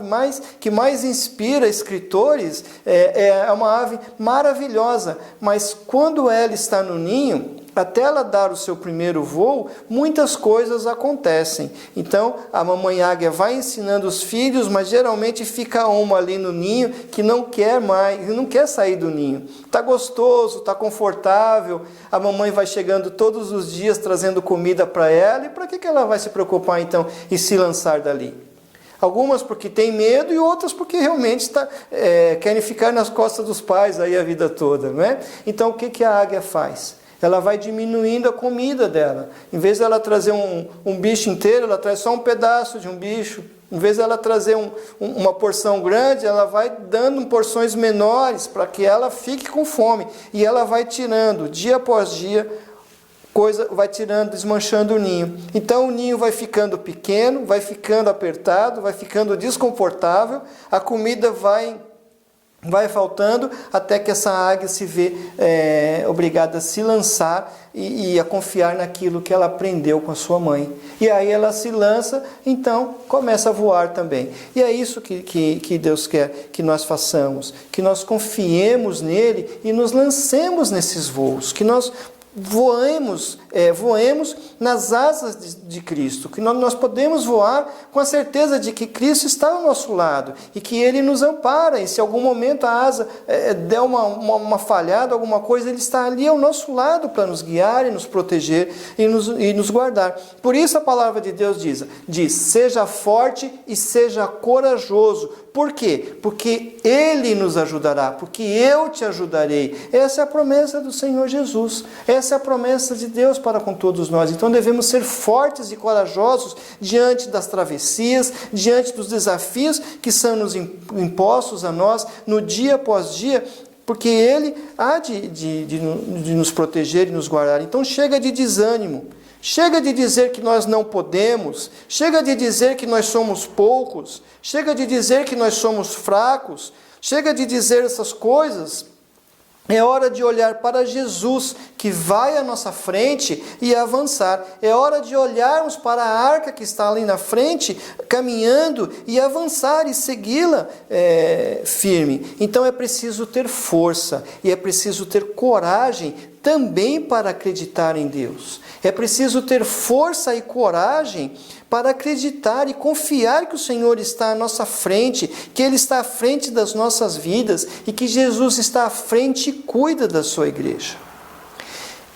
Speaker 1: que mais inspira escritores, é uma ave maravilhosa. Mas quando ela está no ninho, até ela dar o seu primeiro voo, muitas coisas acontecem. Então, a mamãe águia vai ensinando os filhos, mas geralmente fica uma ali no ninho que não quer sair do ninho. Está gostoso, está confortável, a mamãe vai chegando todos os dias trazendo comida para ela, e para que ela vai se preocupar então em se lançar dali? Algumas porque tem medo e outras porque realmente querem ficar nas costas dos pais aí a vida toda, não é? Então, o que a águia faz? Ela vai diminuindo a comida dela. Em vez de ela trazer um bicho inteiro, ela traz só um pedaço de um bicho. Em vez de ela trazer uma porção grande, ela vai dando porções menores para que ela fique com fome. E ela vai tirando, dia após dia, vai tirando, desmanchando o ninho. Então o ninho vai ficando pequeno, vai ficando apertado, vai ficando desconfortável, a comida vai faltando, até que essa águia se vê obrigada a se lançar e a confiar naquilo que ela aprendeu com a sua mãe. E aí ela se lança, então começa a voar também. E é isso que Deus quer que nós façamos, que nós confiemos nele e nos lancemos nesses voos, que nós voemos nas asas de Cristo, que nós podemos voar com a certeza de que Cristo está ao nosso lado e que Ele nos ampara, e se algum momento a asa der uma falhada, alguma coisa, Ele está ali ao nosso lado para nos guiar e nos proteger e nos guardar. Por isso a palavra de Deus diz, seja forte e seja corajoso. Por quê? Porque Ele nos ajudará, porque eu te ajudarei. Essa é a promessa do Senhor Jesus, essa é a promessa de Deus para com todos nós. Então devemos ser fortes e corajosos diante das travessias, diante dos desafios que são nos impostos a nós no dia após dia, porque Ele há de nos proteger e nos guardar. Então chega de desânimo, chega de dizer que nós não podemos, chega de dizer que nós somos poucos, chega de dizer que nós somos fracos, chega de dizer essas coisas. É hora de olhar para Jesus, que vai à nossa frente e avançar. É hora de olharmos para a arca que está ali na frente, caminhando e avançar e segui-la firme. Então é preciso ter força e é preciso ter coragem também para acreditar em Deus. É preciso ter força e coragem para acreditar e confiar que o Senhor está à nossa frente, que Ele está à frente das nossas vidas e que Jesus está à frente e cuida da sua igreja.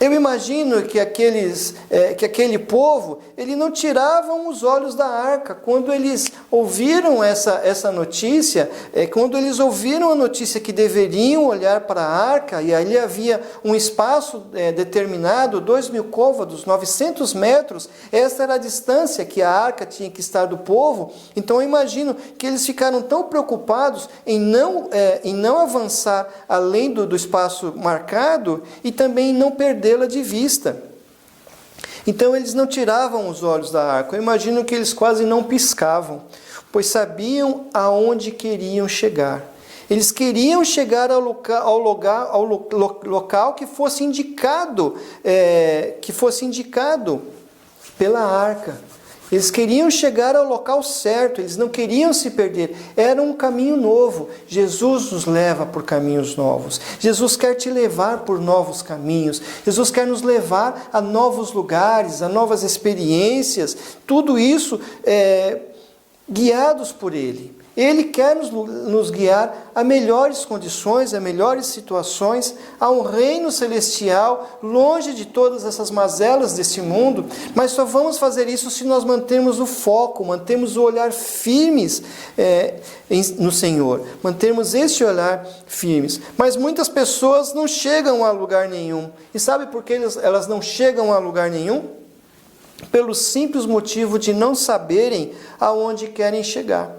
Speaker 1: Eu imagino que aquele povo, eles não tiravam os olhos da arca. Quando eles ouviram essa notícia, quando eles ouviram a notícia que deveriam olhar para a arca, e ali havia um espaço determinado, 2.000 côvados, 900 metros, essa era a distância que a arca tinha que estar do povo. Então eu imagino que eles ficaram tão preocupados em não avançar além do espaço marcado e também não perdê-la de vista. Então eles não tiravam os olhos da arca. Eu imagino que eles quase não piscavam, pois sabiam aonde queriam chegar. Eles queriam chegar ao local que fosse indicado pela arca. Eles queriam chegar ao local certo, eles não queriam se perder. Era um caminho novo. Jesus nos leva por caminhos novos. Jesus quer te levar por novos caminhos. Jesus quer nos levar a novos lugares, a novas experiências. Tudo isso guiados por Ele. Ele quer nos guiar a melhores condições, a melhores situações, a um reino celestial, longe de todas essas mazelas desse mundo, mas só vamos fazer isso se nós mantermos o foco, mantermos o olhar firmes no Senhor, mantermos esse olhar firmes. Mas muitas pessoas não chegam a lugar nenhum. E sabe por que elas não chegam a lugar nenhum? pelo simples motivo de não saberem aonde querem chegar.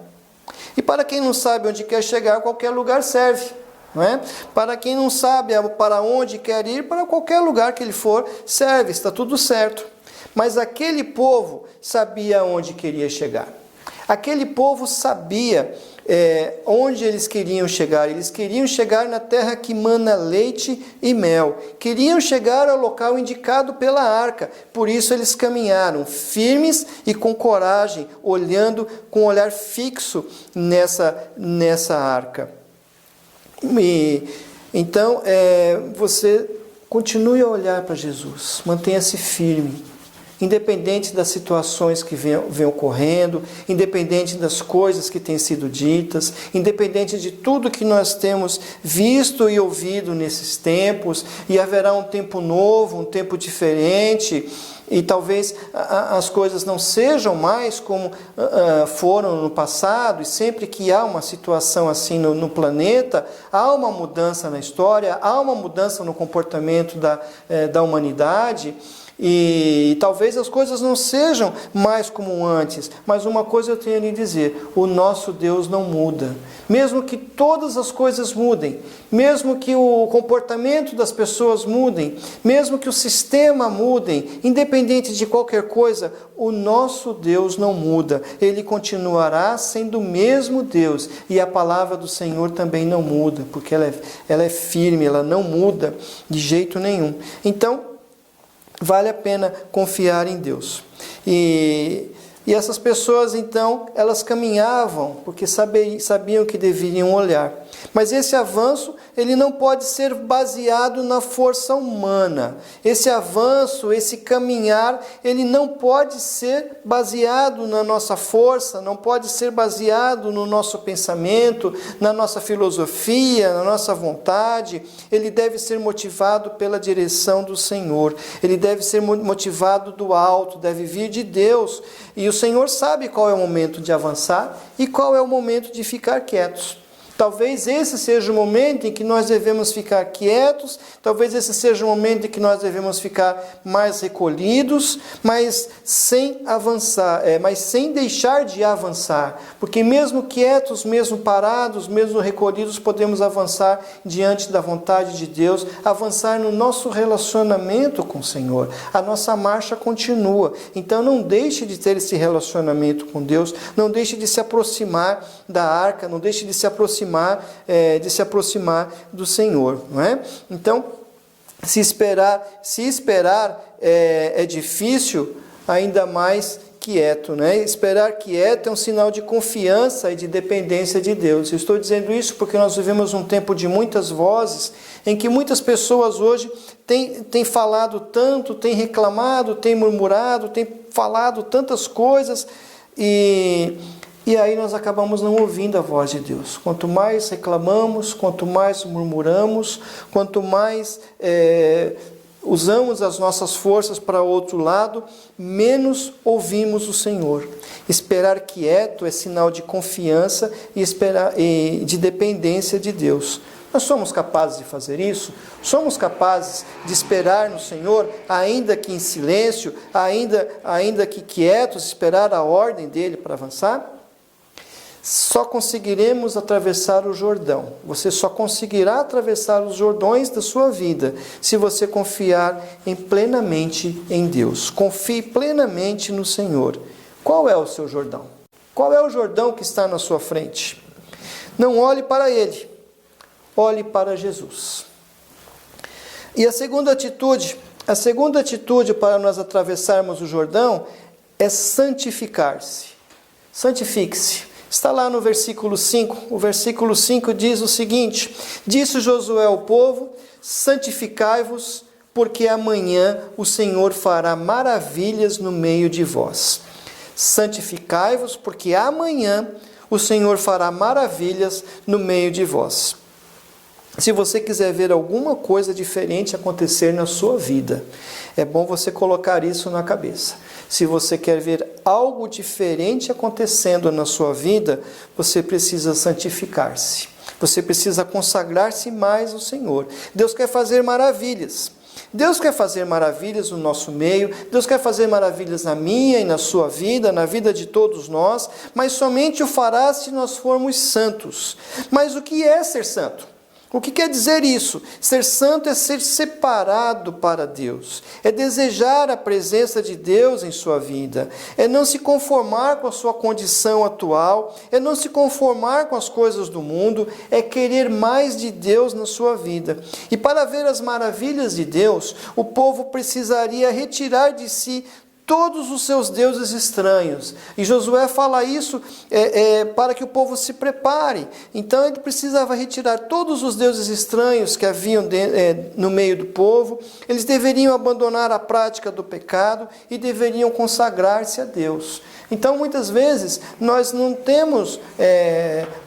Speaker 1: E para quem não sabe onde quer chegar, qualquer lugar serve, não é? Para quem não sabe para onde quer ir, para qualquer lugar que ele for, serve, está tudo certo. Mas aquele povo sabia onde queria chegar. Aquele povo sabia onde eles queriam chegar. Eles queriam chegar na terra que mana leite e mel. Queriam chegar ao local indicado pela arca. Por isso eles caminharam firmes e com coragem, olhando com um olhar fixo nessa arca. Então, você continue a olhar para Jesus. Mantenha-se firme. Independente das situações que vêm ocorrendo, independente das coisas que têm sido ditas, independente de tudo que nós temos visto e ouvido nesses tempos, e haverá um tempo novo, um tempo diferente, e talvez as coisas não sejam mais como foram no passado, e sempre que há uma situação assim no planeta, há uma mudança na história, há uma mudança no comportamento da humanidade. E talvez as coisas não sejam mais como antes, mas uma coisa eu tenho a lhe dizer: o nosso Deus não muda. Mesmo que todas as coisas mudem, mesmo que o comportamento das pessoas mudem, mesmo que o sistema mude, independente de qualquer coisa, o nosso Deus não muda. Ele continuará sendo o mesmo Deus, e a palavra do Senhor também não muda, porque ela é firme, ela não muda de jeito nenhum. Então, vale a pena confiar em Deus. E essas pessoas, então, elas caminhavam porque sabiam que deveriam olhar. Mas esse avanço, ele não pode ser baseado na força humana. Esse avanço, esse caminhar, ele não pode ser baseado na nossa força, não pode ser baseado no nosso pensamento, na nossa filosofia, na nossa vontade. Ele deve ser motivado pela direção do Senhor. Ele deve ser motivado do alto, deve vir de Deus. E o Senhor sabe qual é o momento de avançar e qual é o momento de ficar quietos. Talvez esse seja o momento em que nós devemos ficar quietos, talvez esse seja o momento em que nós devemos ficar mais recolhidos, mas sem avançar, mas sem deixar de avançar. Porque mesmo quietos, mesmo parados, mesmo recolhidos, podemos avançar diante da vontade de Deus, avançar no nosso relacionamento com o Senhor. A nossa marcha continua. Então não deixe de ter esse relacionamento com Deus, não deixe de se aproximar da arca, não deixe de se aproximar do Senhor, não é? Então, se esperar é difícil, ainda mais quieto, né? Esperar quieto é um sinal de confiança e de dependência de Deus. Eu estou dizendo isso porque nós vivemos um tempo de muitas vozes, em que muitas pessoas hoje têm falado tanto, têm reclamado, têm murmurado, têm falado tantas coisas, e aí nós acabamos não ouvindo a voz de Deus. Quanto mais reclamamos, quanto mais murmuramos, quanto mais usamos as nossas forças para outro lado, menos ouvimos o Senhor. Esperar quieto é sinal de confiança e de dependência de Deus. Nós somos capazes de fazer isso? Somos capazes de esperar no Senhor, ainda que em silêncio, ainda que quietos, esperar a ordem dele para avançar? Só conseguiremos atravessar o Jordão. Você só conseguirá atravessar os Jordões da sua vida se você confiar plenamente em Deus. Confie plenamente no Senhor. Qual é o seu Jordão? Qual é o Jordão que está na sua frente? Não olhe para ele, olhe para Jesus. E a segunda atitude para nós atravessarmos o Jordão é santificar-se. Santifique-se. Está lá no versículo 5. O versículo 5 diz o seguinte: disse Josué ao povo: santificai-vos, porque amanhã o Senhor fará maravilhas no meio de vós. Santificai-vos, porque amanhã o Senhor fará maravilhas no meio de vós. Se você quiser ver alguma coisa diferente acontecer na sua vida, é bom você colocar isso na cabeça. Se você quer ver algo diferente acontecendo na sua vida, você precisa santificar-se. Você precisa consagrar-se mais ao Senhor. Deus quer fazer maravilhas. Deus quer fazer maravilhas no nosso meio, Deus quer fazer maravilhas na minha e na sua vida, na vida de todos nós, mas somente o fará se nós formos santos. Mas o que é ser santo? O que quer dizer isso? Ser santo é ser separado para Deus, é desejar a presença de Deus em sua vida, é não se conformar com a sua condição atual, é não se conformar com as coisas do mundo, é querer mais de Deus na sua vida. E para ver as maravilhas de Deus, o povo precisaria retirar de si todos os seus deuses estranhos. E Josué fala isso para que o povo se prepare. Então ele precisava retirar todos os deuses estranhos que haviam no meio do povo. Eles deveriam abandonar a prática do pecado e deveriam consagrar-se a Deus. Então muitas vezes nós não temos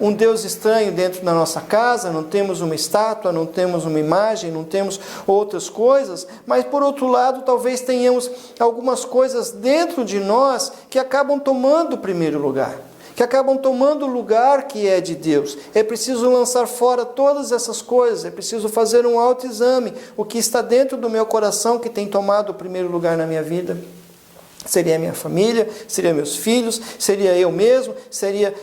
Speaker 1: um Deus estranho dentro da nossa casa, não temos uma estátua, não temos uma imagem, não temos outras coisas, mas por outro lado talvez tenhamos algumas coisas dentro de nós que acabam tomando o primeiro lugar, que acabam tomando o lugar que é de Deus. É preciso lançar fora todas essas coisas, é preciso fazer um autoexame. O que está dentro do meu coração que tem tomado o primeiro lugar na minha vida? Seria a minha família, seria meus filhos, seria eu mesmo, seria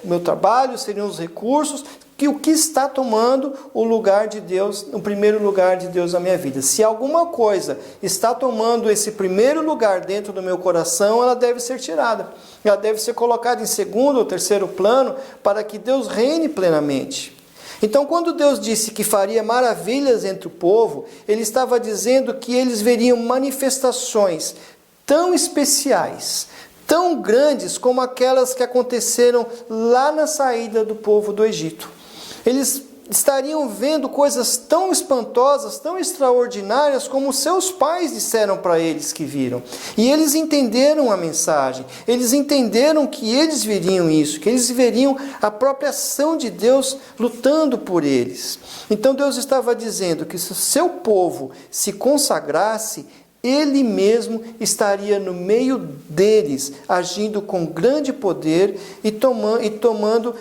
Speaker 1: o meu trabalho, seriam os recursos, o que está tomando o lugar de Deus, o primeiro lugar de Deus na minha vida. Se alguma coisa está tomando esse primeiro lugar dentro do meu coração, ela deve ser tirada. Ela deve ser colocada em segundo ou terceiro plano para que Deus reine plenamente. Então, quando Deus disse que faria maravilhas entre o povo, Ele estava dizendo que eles veriam manifestações tão especiais, tão grandes como aquelas que aconteceram lá na saída do povo do Egito. Eles estariam vendo coisas tão espantosas, tão extraordinárias como seus pais disseram para eles que viram. E eles entenderam a mensagem, eles entenderam que eles veriam isso, que eles veriam a própria ação de Deus lutando por eles. Então Deus estava dizendo que se o seu povo se consagrasse, Ele mesmo estaria no meio deles, agindo com grande poder e tornando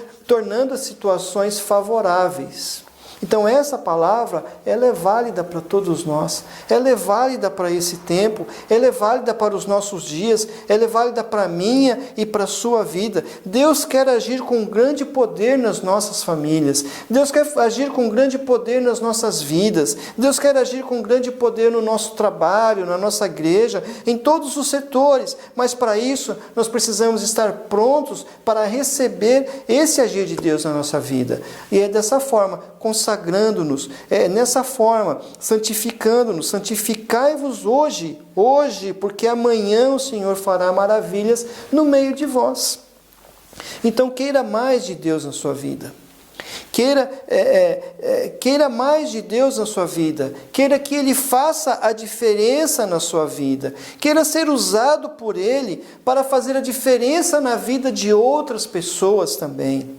Speaker 1: as situações favoráveis. Então essa palavra, ela é válida para todos nós, ela é válida para esse tempo, ela é válida para os nossos dias, ela é válida para a minha e para a sua vida. Deus quer agir com grande poder nas nossas famílias, Deus quer agir com grande poder nas nossas vidas, Deus quer agir com grande poder no nosso trabalho, na nossa igreja, em todos os setores, mas para isso nós precisamos estar prontos para receber esse agir de Deus na nossa vida. E é dessa forma, consagrando-nos, nessa forma, santificando-nos. Santificai-vos hoje, porque amanhã o Senhor fará maravilhas no meio de vós. Então queira mais de Deus na sua vida. Queira mais de Deus na sua vida. Queira que Ele faça a diferença na sua vida. Queira ser usado por Ele para fazer a diferença na vida de outras pessoas também.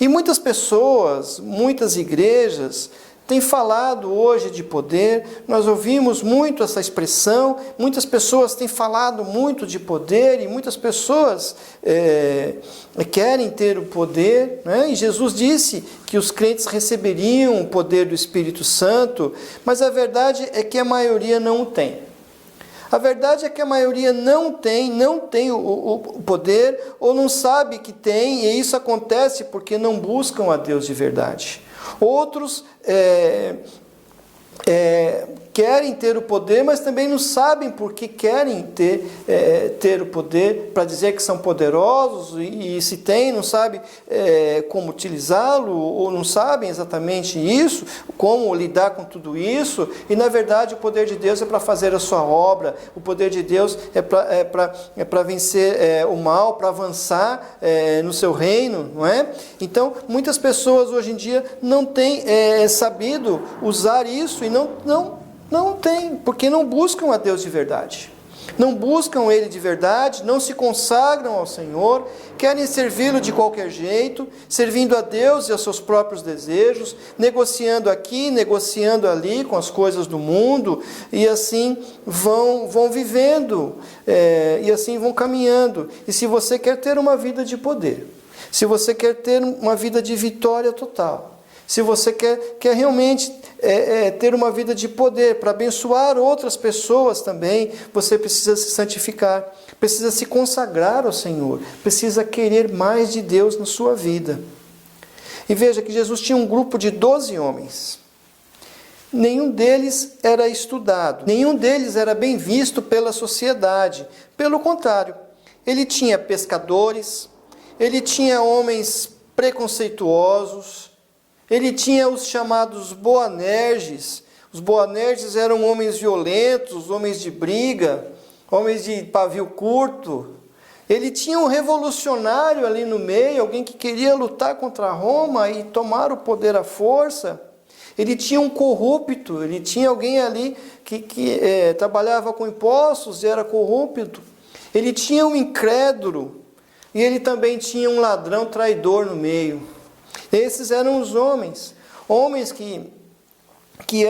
Speaker 1: E muitas pessoas, muitas igrejas têm falado hoje de poder, nós ouvimos muito essa expressão, muitas pessoas têm falado muito de poder e muitas pessoas querem ter o poder, né? E Jesus disse que os crentes receberiam o poder do Espírito Santo, mas a verdade é que a maioria não o tem. A verdade é que a maioria não tem o poder ou não sabe que tem, e isso acontece porque não buscam a Deus de verdade. Outros querem ter o poder, mas também não sabem por que querem ter o poder, para dizer que são poderosos, e se tem, não sabem como utilizá-lo, ou não sabem exatamente isso, como lidar com tudo isso, e na verdade o poder de Deus é para fazer a sua obra, o poder de Deus é para vencer o mal, para avançar no seu reino, não é? Então, muitas pessoas hoje em dia não têm sabido usar isso, e não tem, porque não buscam a Deus de verdade. Não buscam Ele de verdade, não se consagram ao Senhor, querem servi-lo de qualquer jeito, servindo a Deus e aos seus próprios desejos, negociando aqui, negociando ali com as coisas do mundo, e assim vão vivendo, e assim vão caminhando. E se você quer ter uma vida de poder, se você quer ter uma vida de vitória total, Se você quer realmente ter uma vida de poder para abençoar outras pessoas também, você precisa se santificar, precisa se consagrar ao Senhor, precisa querer mais de Deus na sua vida. E veja que Jesus tinha um grupo de 12 homens. Nenhum deles era estudado, nenhum deles era bem visto pela sociedade. Pelo contrário, ele tinha pescadores, ele tinha homens preconceituosos, ele tinha os chamados Boanerges. Os Boanerges eram homens violentos, homens de briga, homens de pavio curto. Ele tinha um revolucionário ali no meio, alguém que queria lutar contra Roma e tomar o poder à força. Ele tinha um corrupto, ele tinha alguém ali que trabalhava com impostos e era corrupto. Ele tinha um incrédulo e ele também tinha um ladrão traidor no meio. Esses eram os homens que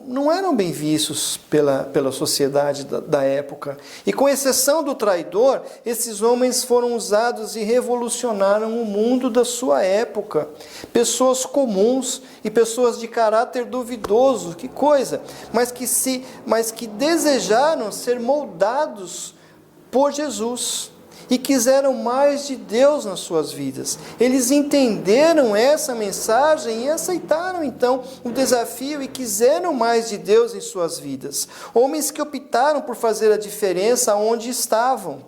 Speaker 1: não eram bem vistos pela sociedade da época. E com exceção do traidor, esses homens foram usados e revolucionaram o mundo da sua época. Pessoas comuns e pessoas de caráter duvidoso, que coisa, mas que desejaram ser moldados por Jesus. E quiseram mais de Deus nas suas vidas. Eles entenderam essa mensagem e aceitaram então o desafio e quiseram mais de Deus em suas vidas. Homens que optaram por fazer a diferença onde estavam.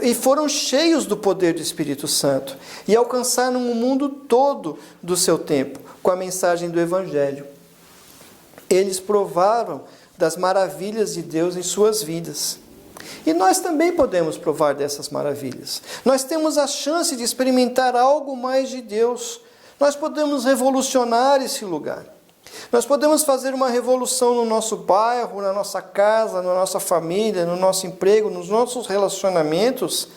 Speaker 1: E foram cheios do poder do Espírito Santo. E alcançaram o mundo todo do seu tempo com a mensagem do Evangelho. Eles provaram das maravilhas de Deus em suas vidas. E nós também podemos provar dessas maravilhas. Nós temos a chance de experimentar algo mais de Deus. Nós podemos revolucionar esse lugar. Nós podemos fazer uma revolução no nosso bairro, na nossa casa, na nossa família, no nosso emprego, nos nossos relacionamentos.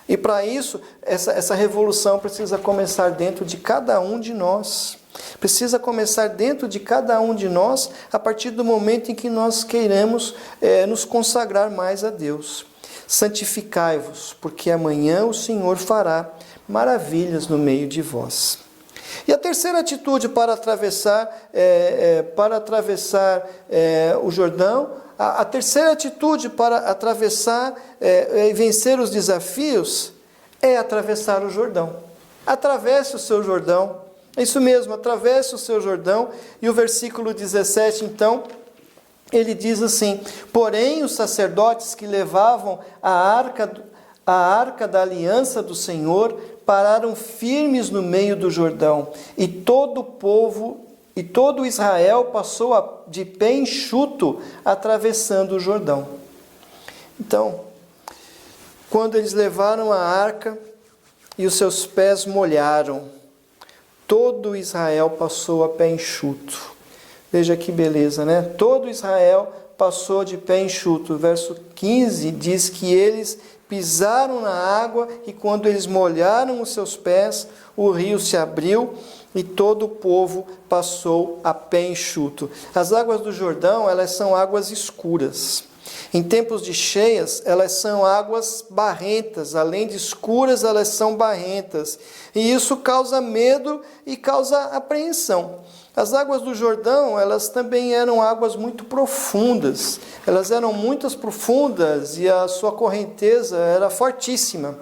Speaker 1: E para isso, essa revolução precisa começar dentro de cada um de nós. Precisa começar dentro de cada um de nós a partir do momento em que nós queiramos nos consagrar mais a Deus. Santificai-vos, porque amanhã o Senhor fará maravilhas no meio de vós. E a terceira atitude para atravessar o Jordão, a terceira atitude para atravessar e vencer os desafios é atravessar o Jordão. Atravesse o seu Jordão. É isso mesmo, atravesse o seu Jordão. E o versículo 17, então, ele diz assim: porém, os sacerdotes que levavam a arca da aliança do Senhor pararam firmes no meio do Jordão, e todo o povo e todo Israel passou de pé enxuto atravessando o Jordão. Então, quando eles levaram a arca e os seus pés molharam, todo Israel passou a pé enxuto. Veja que beleza, né? Todo Israel passou de pé enxuto. O verso 15 diz que eles pisaram na água e quando eles molharam os seus pés, o rio se abriu e todo o povo passou a pé enxuto. As águas do Jordão, elas são águas escuras. Em tempos de cheias, elas são águas barrentas, além de escuras, elas são barrentas. E isso causa medo e causa apreensão. As águas do Jordão, elas também eram águas muito profundas. Elas eram muito profundas e a sua correnteza era fortíssima.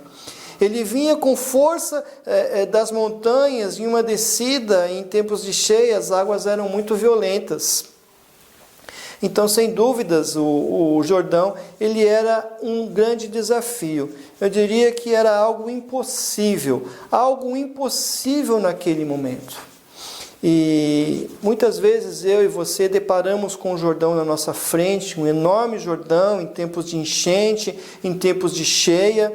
Speaker 1: Ele vinha com força das montanhas em uma descida. Em tempos de cheia, as águas eram muito violentas. Então, sem dúvidas, o Jordão, ele era um grande desafio. Eu diria que era algo impossível naquele momento. E muitas vezes eu e você deparamos com o Jordão na nossa frente, um enorme Jordão em tempos de enchente, em tempos de cheia,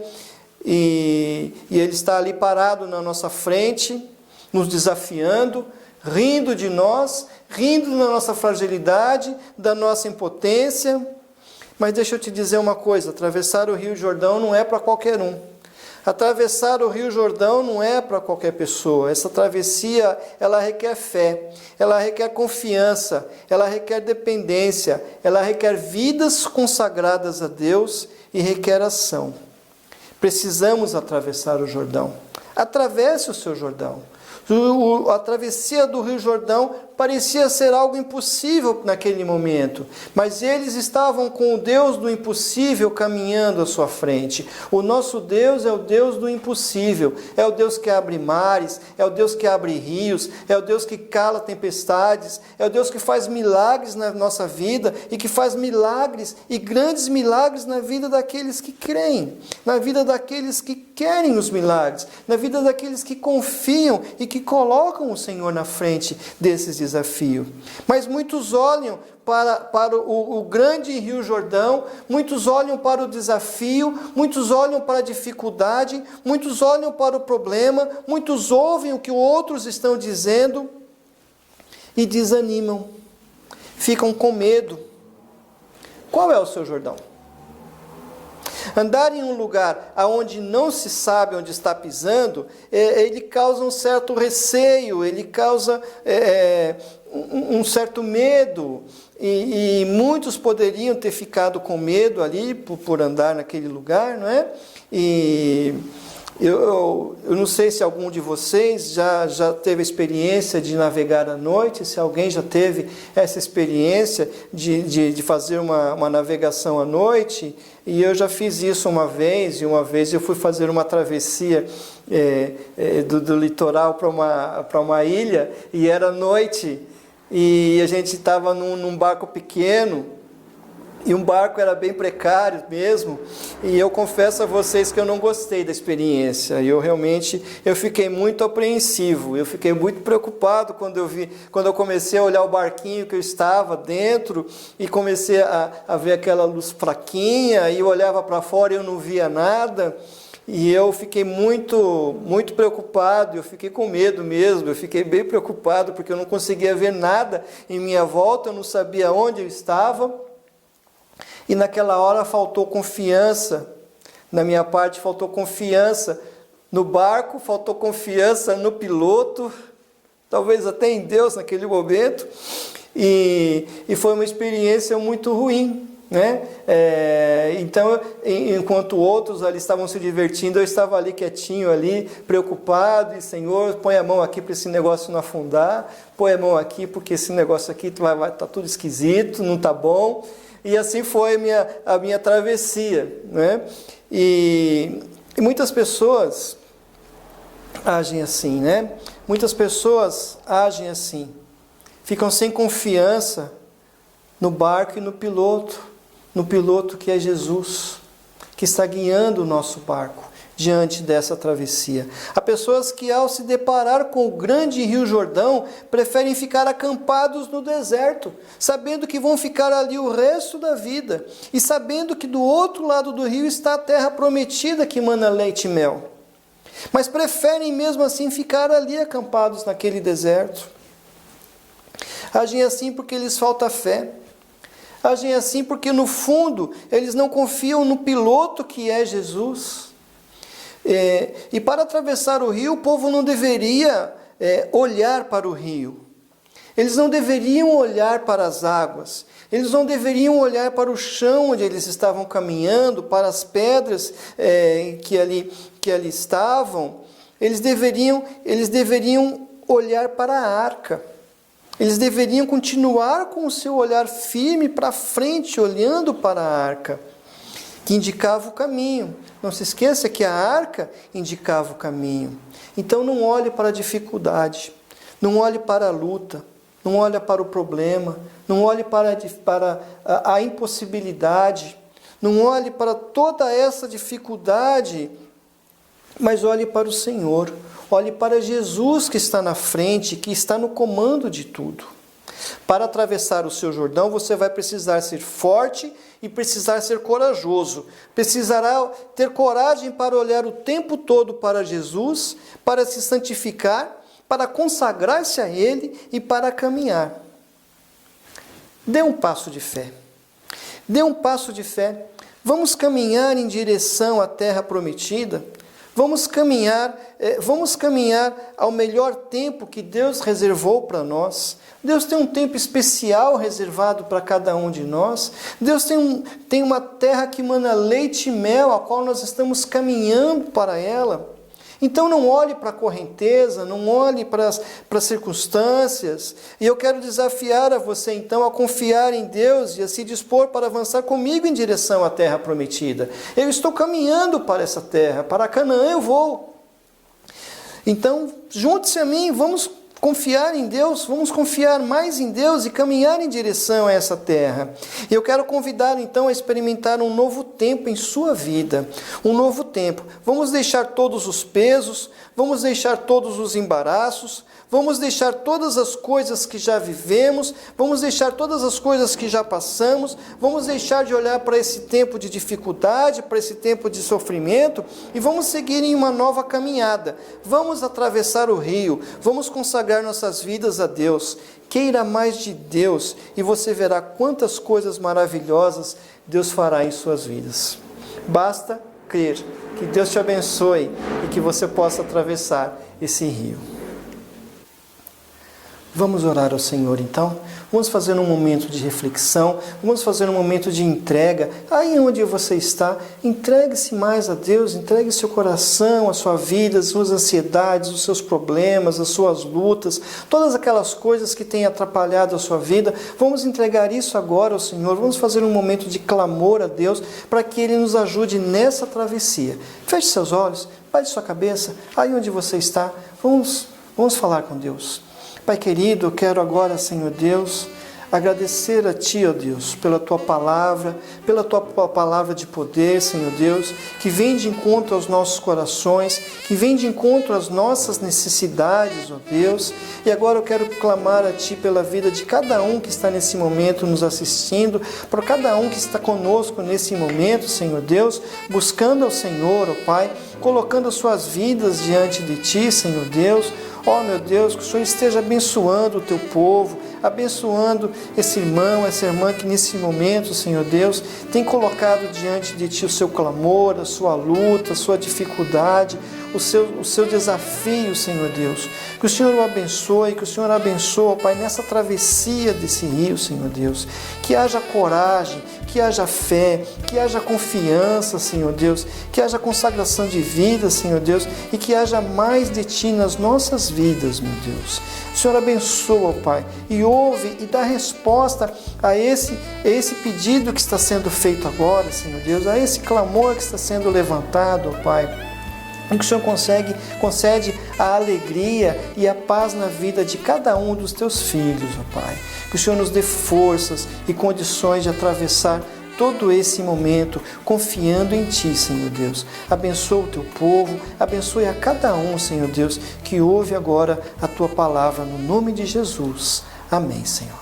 Speaker 1: e ele está ali parado na nossa frente, nos desafiando, rindo de nós, rindo da nossa fragilidade, da nossa impotência. Mas deixa eu te dizer uma coisa, atravessar o Rio Jordão não é para qualquer um. Atravessar o Rio Jordão não é para qualquer pessoa. Essa travessia, ela requer fé, ela requer confiança, ela requer dependência, ela requer vidas consagradas a Deus e requer ação. Precisamos atravessar o Jordão. Atravesse o seu Jordão. A travessia do Rio Jordão parecia ser algo impossível naquele momento, mas eles estavam com o Deus do impossível caminhando à sua frente. O nosso Deus é o Deus do impossível, é o Deus que abre mares, é o Deus que abre rios, é o Deus que cala tempestades, é o Deus que faz milagres na nossa vida e que faz milagres e grandes milagres na vida daqueles que creem, na vida daqueles que querem os milagres, na vida daqueles que confiam e que colocam o Senhor na frente desses desafios. Mas muitos olham para o grande Rio Jordão, muitos olham para o desafio, muitos olham para a dificuldade, muitos olham para o problema, muitos ouvem o que outros estão dizendo e desanimam, ficam com medo. Qual é o seu Jordão? Andar em um lugar onde não se sabe onde está pisando, ele causa um certo receio, ele causa um certo medo, e muitos poderiam ter ficado com medo ali por andar naquele lugar, não é? E eu não sei se algum de vocês já teve a experiência de navegar à noite, se alguém já teve essa experiência de fazer uma navegação à noite, e eu já fiz isso uma vez, e uma vez eu fui fazer uma travessia do litoral para uma ilha, e era noite, e a gente estava num barco pequeno, e um barco era bem precário mesmo, e eu confesso a vocês que eu não gostei da experiência. Eu fiquei muito apreensivo, eu fiquei muito preocupado quando eu comecei a olhar o barquinho que eu estava dentro, e comecei a ver aquela luz fraquinha, e eu olhava para fora e eu não via nada, e eu fiquei muito, muito preocupado, eu fiquei com medo mesmo, eu fiquei bem preocupado, porque eu não conseguia ver nada em minha volta, eu não sabia onde eu estava. E naquela hora faltou confiança, na minha parte faltou confiança no barco, faltou confiança no piloto, talvez até em Deus naquele momento, e foi uma experiência muito ruim, né? Então, enquanto outros ali estavam se divertindo, eu estava ali quietinho, ali, preocupado, e Senhor, põe a mão aqui para esse negócio não afundar, põe a mão aqui porque esse negócio aqui tá tudo esquisito, não está bom. E assim foi a minha travessia, né? E muitas pessoas agem assim, né? Muitas pessoas agem assim, ficam sem confiança no barco e no piloto que é Jesus, que está guiando o nosso barco diante dessa travessia. Há pessoas que, ao se deparar com o grande Rio Jordão, preferem ficar acampados no deserto, sabendo que vão ficar ali o resto da vida, e sabendo que do outro lado do rio está a terra prometida que mana leite e mel. Mas preferem mesmo assim ficar ali acampados naquele deserto. Agem assim porque lhes falta fé. Agem assim porque, no fundo, eles não confiam no piloto que é Jesus. E para atravessar o rio, o povo não deveria olhar para o rio. Eles não deveriam olhar para as águas. Eles não deveriam olhar para o chão onde eles estavam caminhando, para as pedras que ali estavam. Eles deveriam olhar para a arca. Eles deveriam continuar com o seu olhar firme para frente, olhando para a arca, que indicava o caminho. Não se esqueça que a arca indicava o caminho. Então não olhe para a dificuldade, não olhe para a luta, não olhe para o problema, não olhe para a impossibilidade, não olhe para toda essa dificuldade, mas olhe para o Senhor, olhe para Jesus que está na frente, que está no comando de tudo. Para atravessar o seu Jordão, você vai precisar ser forte e precisar ser corajoso. Precisará ter coragem para olhar o tempo todo para Jesus, para se santificar, para consagrar-se a Ele e para caminhar. Dê um passo de fé. Dê um passo de fé. Vamos caminhar em direção à terra prometida. Vamos caminhar ao melhor tempo que Deus reservou para nós. Deus tem um tempo especial reservado para cada um de nós. Deus tem uma terra que mana leite e mel, a qual nós estamos caminhando para ela. Então não olhe para a correnteza, não olhe para as circunstâncias. E eu quero desafiar a você então a confiar em Deus e a se dispor para avançar comigo em direção à terra prometida. Eu estou caminhando para essa terra, para Canaã eu vou. Então junte-se a mim, vamos confiar em Deus, vamos confiar mais em Deus e caminhar em direção a essa terra. E eu quero convidá-lo então a experimentar um novo tempo em sua vida, um novo tempo. Vamos deixar todos os pesos, vamos deixar todos os embaraços, vamos deixar todas as coisas que já vivemos, vamos deixar todas as coisas que já passamos, vamos deixar de olhar para esse tempo de dificuldade, para esse tempo de sofrimento e vamos seguir em uma nova caminhada. Vamos atravessar o rio, vamos consagrar nossas vidas a Deus. Queira mais de Deus e você verá quantas coisas maravilhosas Deus fará em suas vidas. Basta crer. Que Deus te abençoe e que você possa atravessar esse rio. Vamos orar ao Senhor então? Vamos fazer um momento de reflexão, vamos fazer um momento de entrega. Aí onde você está, entregue-se mais a Deus, entregue seu coração, a sua vida, as suas ansiedades, os seus problemas, as suas lutas, todas aquelas coisas que têm atrapalhado a sua vida. Vamos entregar isso agora ao Senhor, vamos fazer um momento de clamor a Deus para que Ele nos ajude nessa travessia. Feche seus olhos, baixe sua cabeça, aí onde você está, vamos falar com Deus. Pai querido, eu quero agora, Senhor Deus, agradecer a Ti, ó Deus, pela Tua palavra de poder, Senhor Deus, que vem de encontro aos nossos corações, que vem de encontro às nossas necessidades, ó Deus. E agora eu quero clamar a Ti pela vida de cada um que está nesse momento nos assistindo, por cada um que está conosco nesse momento, Senhor Deus, buscando ao Senhor, ó Pai, colocando as suas vidas diante de Ti, Senhor Deus. Ó meu Deus, que o Senhor esteja abençoando o Teu povo, abençoando esse irmão, essa irmã que nesse momento, Senhor Deus, tem colocado diante de Ti o seu clamor, a sua luta, a sua dificuldade, o seu desafio, Senhor Deus. Que o Senhor o abençoe, que o Senhor abençoe, Pai, nessa travessia desse rio, Senhor Deus. Que haja coragem, que haja fé, que haja confiança, Senhor Deus, que haja consagração de vida, Senhor Deus, e que haja mais de Ti nas nossas vidas, meu Deus. O Senhor abençoa, Pai, e ouve e dá resposta a esse pedido que está sendo feito agora, Senhor Deus, a esse clamor que está sendo levantado, Pai. E que o Senhor concede a alegria e a paz na vida de cada um dos Teus filhos, ó Pai. Que o Senhor nos dê forças e condições de atravessar todo esse momento, confiando em Ti, Senhor Deus. Abençoa o Teu povo, abençoe a cada um, Senhor Deus, que ouve agora a Tua palavra, no nome de Jesus. Amém, Senhor.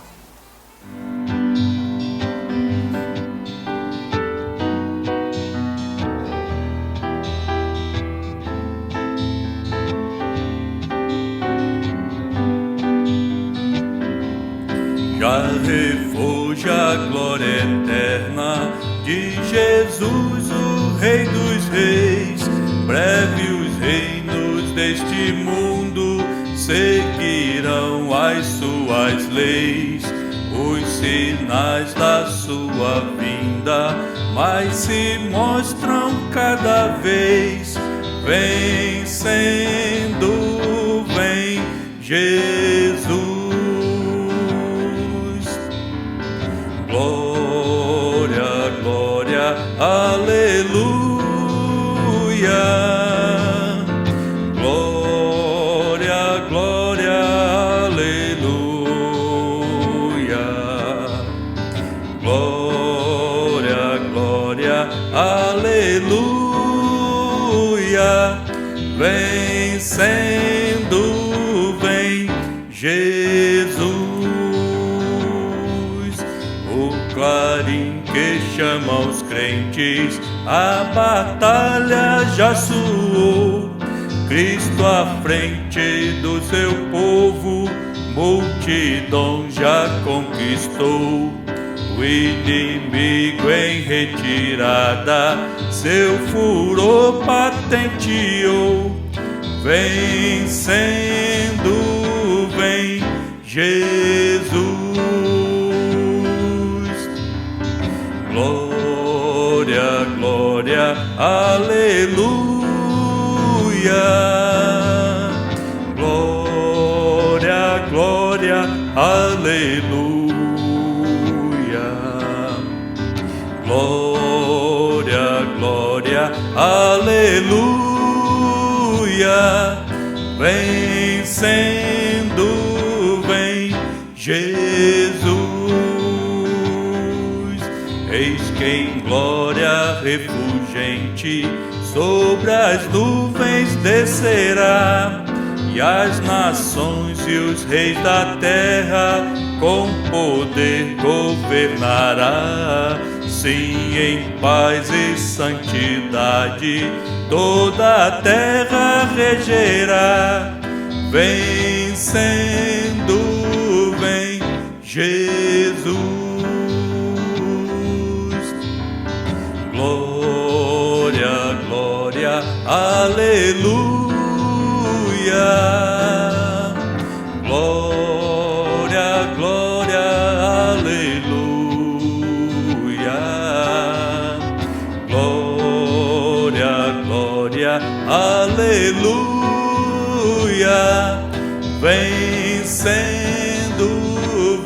Speaker 2: Já refugia a glória eterna de Jesus, o Rei dos Reis. Breve os reinos deste mundo seguirão as suas leis. Os sinais da sua vinda mais se mostram cada vez. Vencendo, vem Jesus. Glória, glória, aleluia. Glória, glória, aleluia. Glória, glória, aleluia. Vencendo, vem Jesus. Clarim que chama os crentes, a batalha já soou. Cristo à frente do seu povo, multidão já conquistou. O inimigo em retirada, seu furor patenteou. Vencendo, vem Jesus. Glória, glória, aleluia. aleluia. Glória, glória, aleluia. Vencendo, vem Jesus. Eis que em glória refulgente sobre as nuvens descerá, e as nações e os reis da terra com poder governará. Sim, em paz e santidade toda a terra regerá. Vencendo, vem Jesus. Glória, glória, aleluia. Glória, glória, aleluia. Glória, glória, aleluia. Vencendo,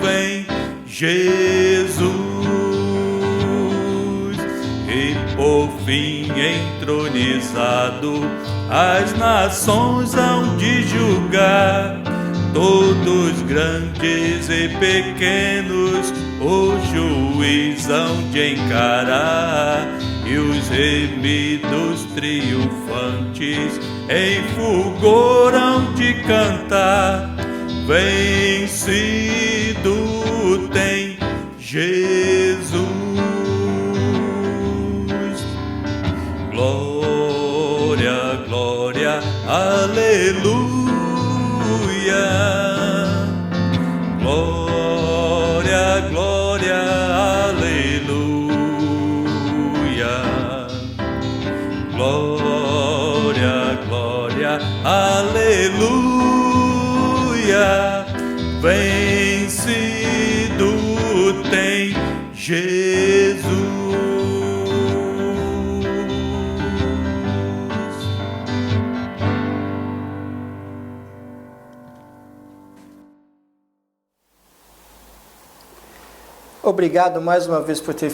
Speaker 2: vem Jesus. E por fim entronizado as nações hão de julgar, todos grandes e pequenos o juiz hão de encarar, e os remidos triunfantes em fulgor hão de cantar. Vencido tem Jesus. Glória, glória, aleluia. Glória, glória, aleluia. Glória, glória, aleluia. Vencido tem Jesus.
Speaker 1: Obrigado mais uma vez por ter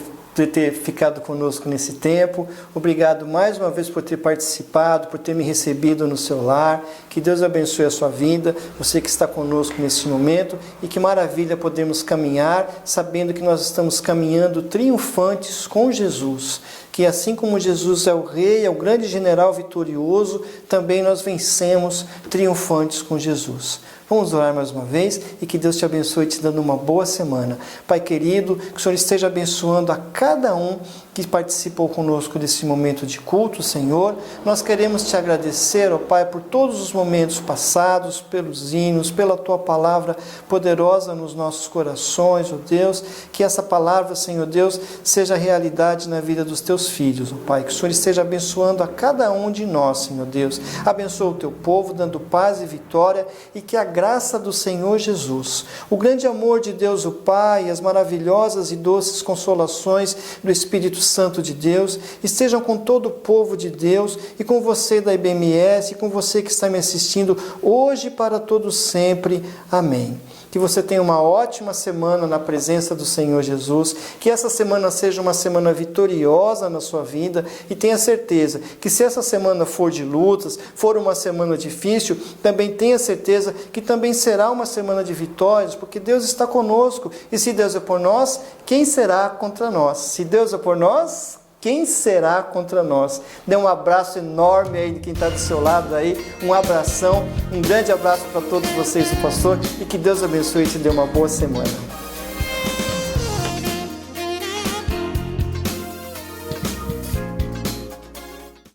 Speaker 1: ficado conosco nesse tempo. Obrigado mais uma vez por ter participado, por ter me recebido no seu lar. Que Deus abençoe a sua vida, você que está conosco nesse momento. E que maravilha podemos caminhar, sabendo que nós estamos caminhando triunfantes com Jesus. Que assim como Jesus é o Rei, é o grande general vitorioso, também nós vencemos triunfantes com Jesus. Vamos orar mais uma vez e que Deus te abençoe, te dando uma boa semana. Pai querido, que o Senhor esteja abençoando a cada um que participou conosco desse momento de culto, Senhor. Nós queremos te agradecer, ó Pai, por todos os momentos passados, pelos hinos, pela Tua palavra poderosa nos nossos corações, ó Deus. Que essa palavra, Senhor Deus, seja realidade na vida dos Teus filhos, ó Pai. Que o Senhor esteja abençoando a cada um de nós, Senhor Deus. Abençoa o Teu povo, dando paz e vitória, e que a graça do Senhor Jesus, o grande amor de Deus o Pai e as maravilhosas e doces consolações do Espírito Santo de Deus estejam com todo o povo de Deus e com você da IBMS e com você que está me assistindo hoje e para todos sempre. Amém. Que você tenha uma ótima semana na presença do Senhor Jesus, que essa semana seja uma semana vitoriosa na sua vida e tenha certeza que se essa semana for de lutas, for uma semana difícil, também tenha certeza que também será uma semana de vitórias, porque Deus está conosco e se Deus é por nós, quem será contra nós? Se Deus é por nós, quem será contra nós? Dê um abraço enorme aí de quem está do seu lado aí, um abração, um grande abraço para todos vocês, pastor, e que Deus abençoe e te dê uma boa semana.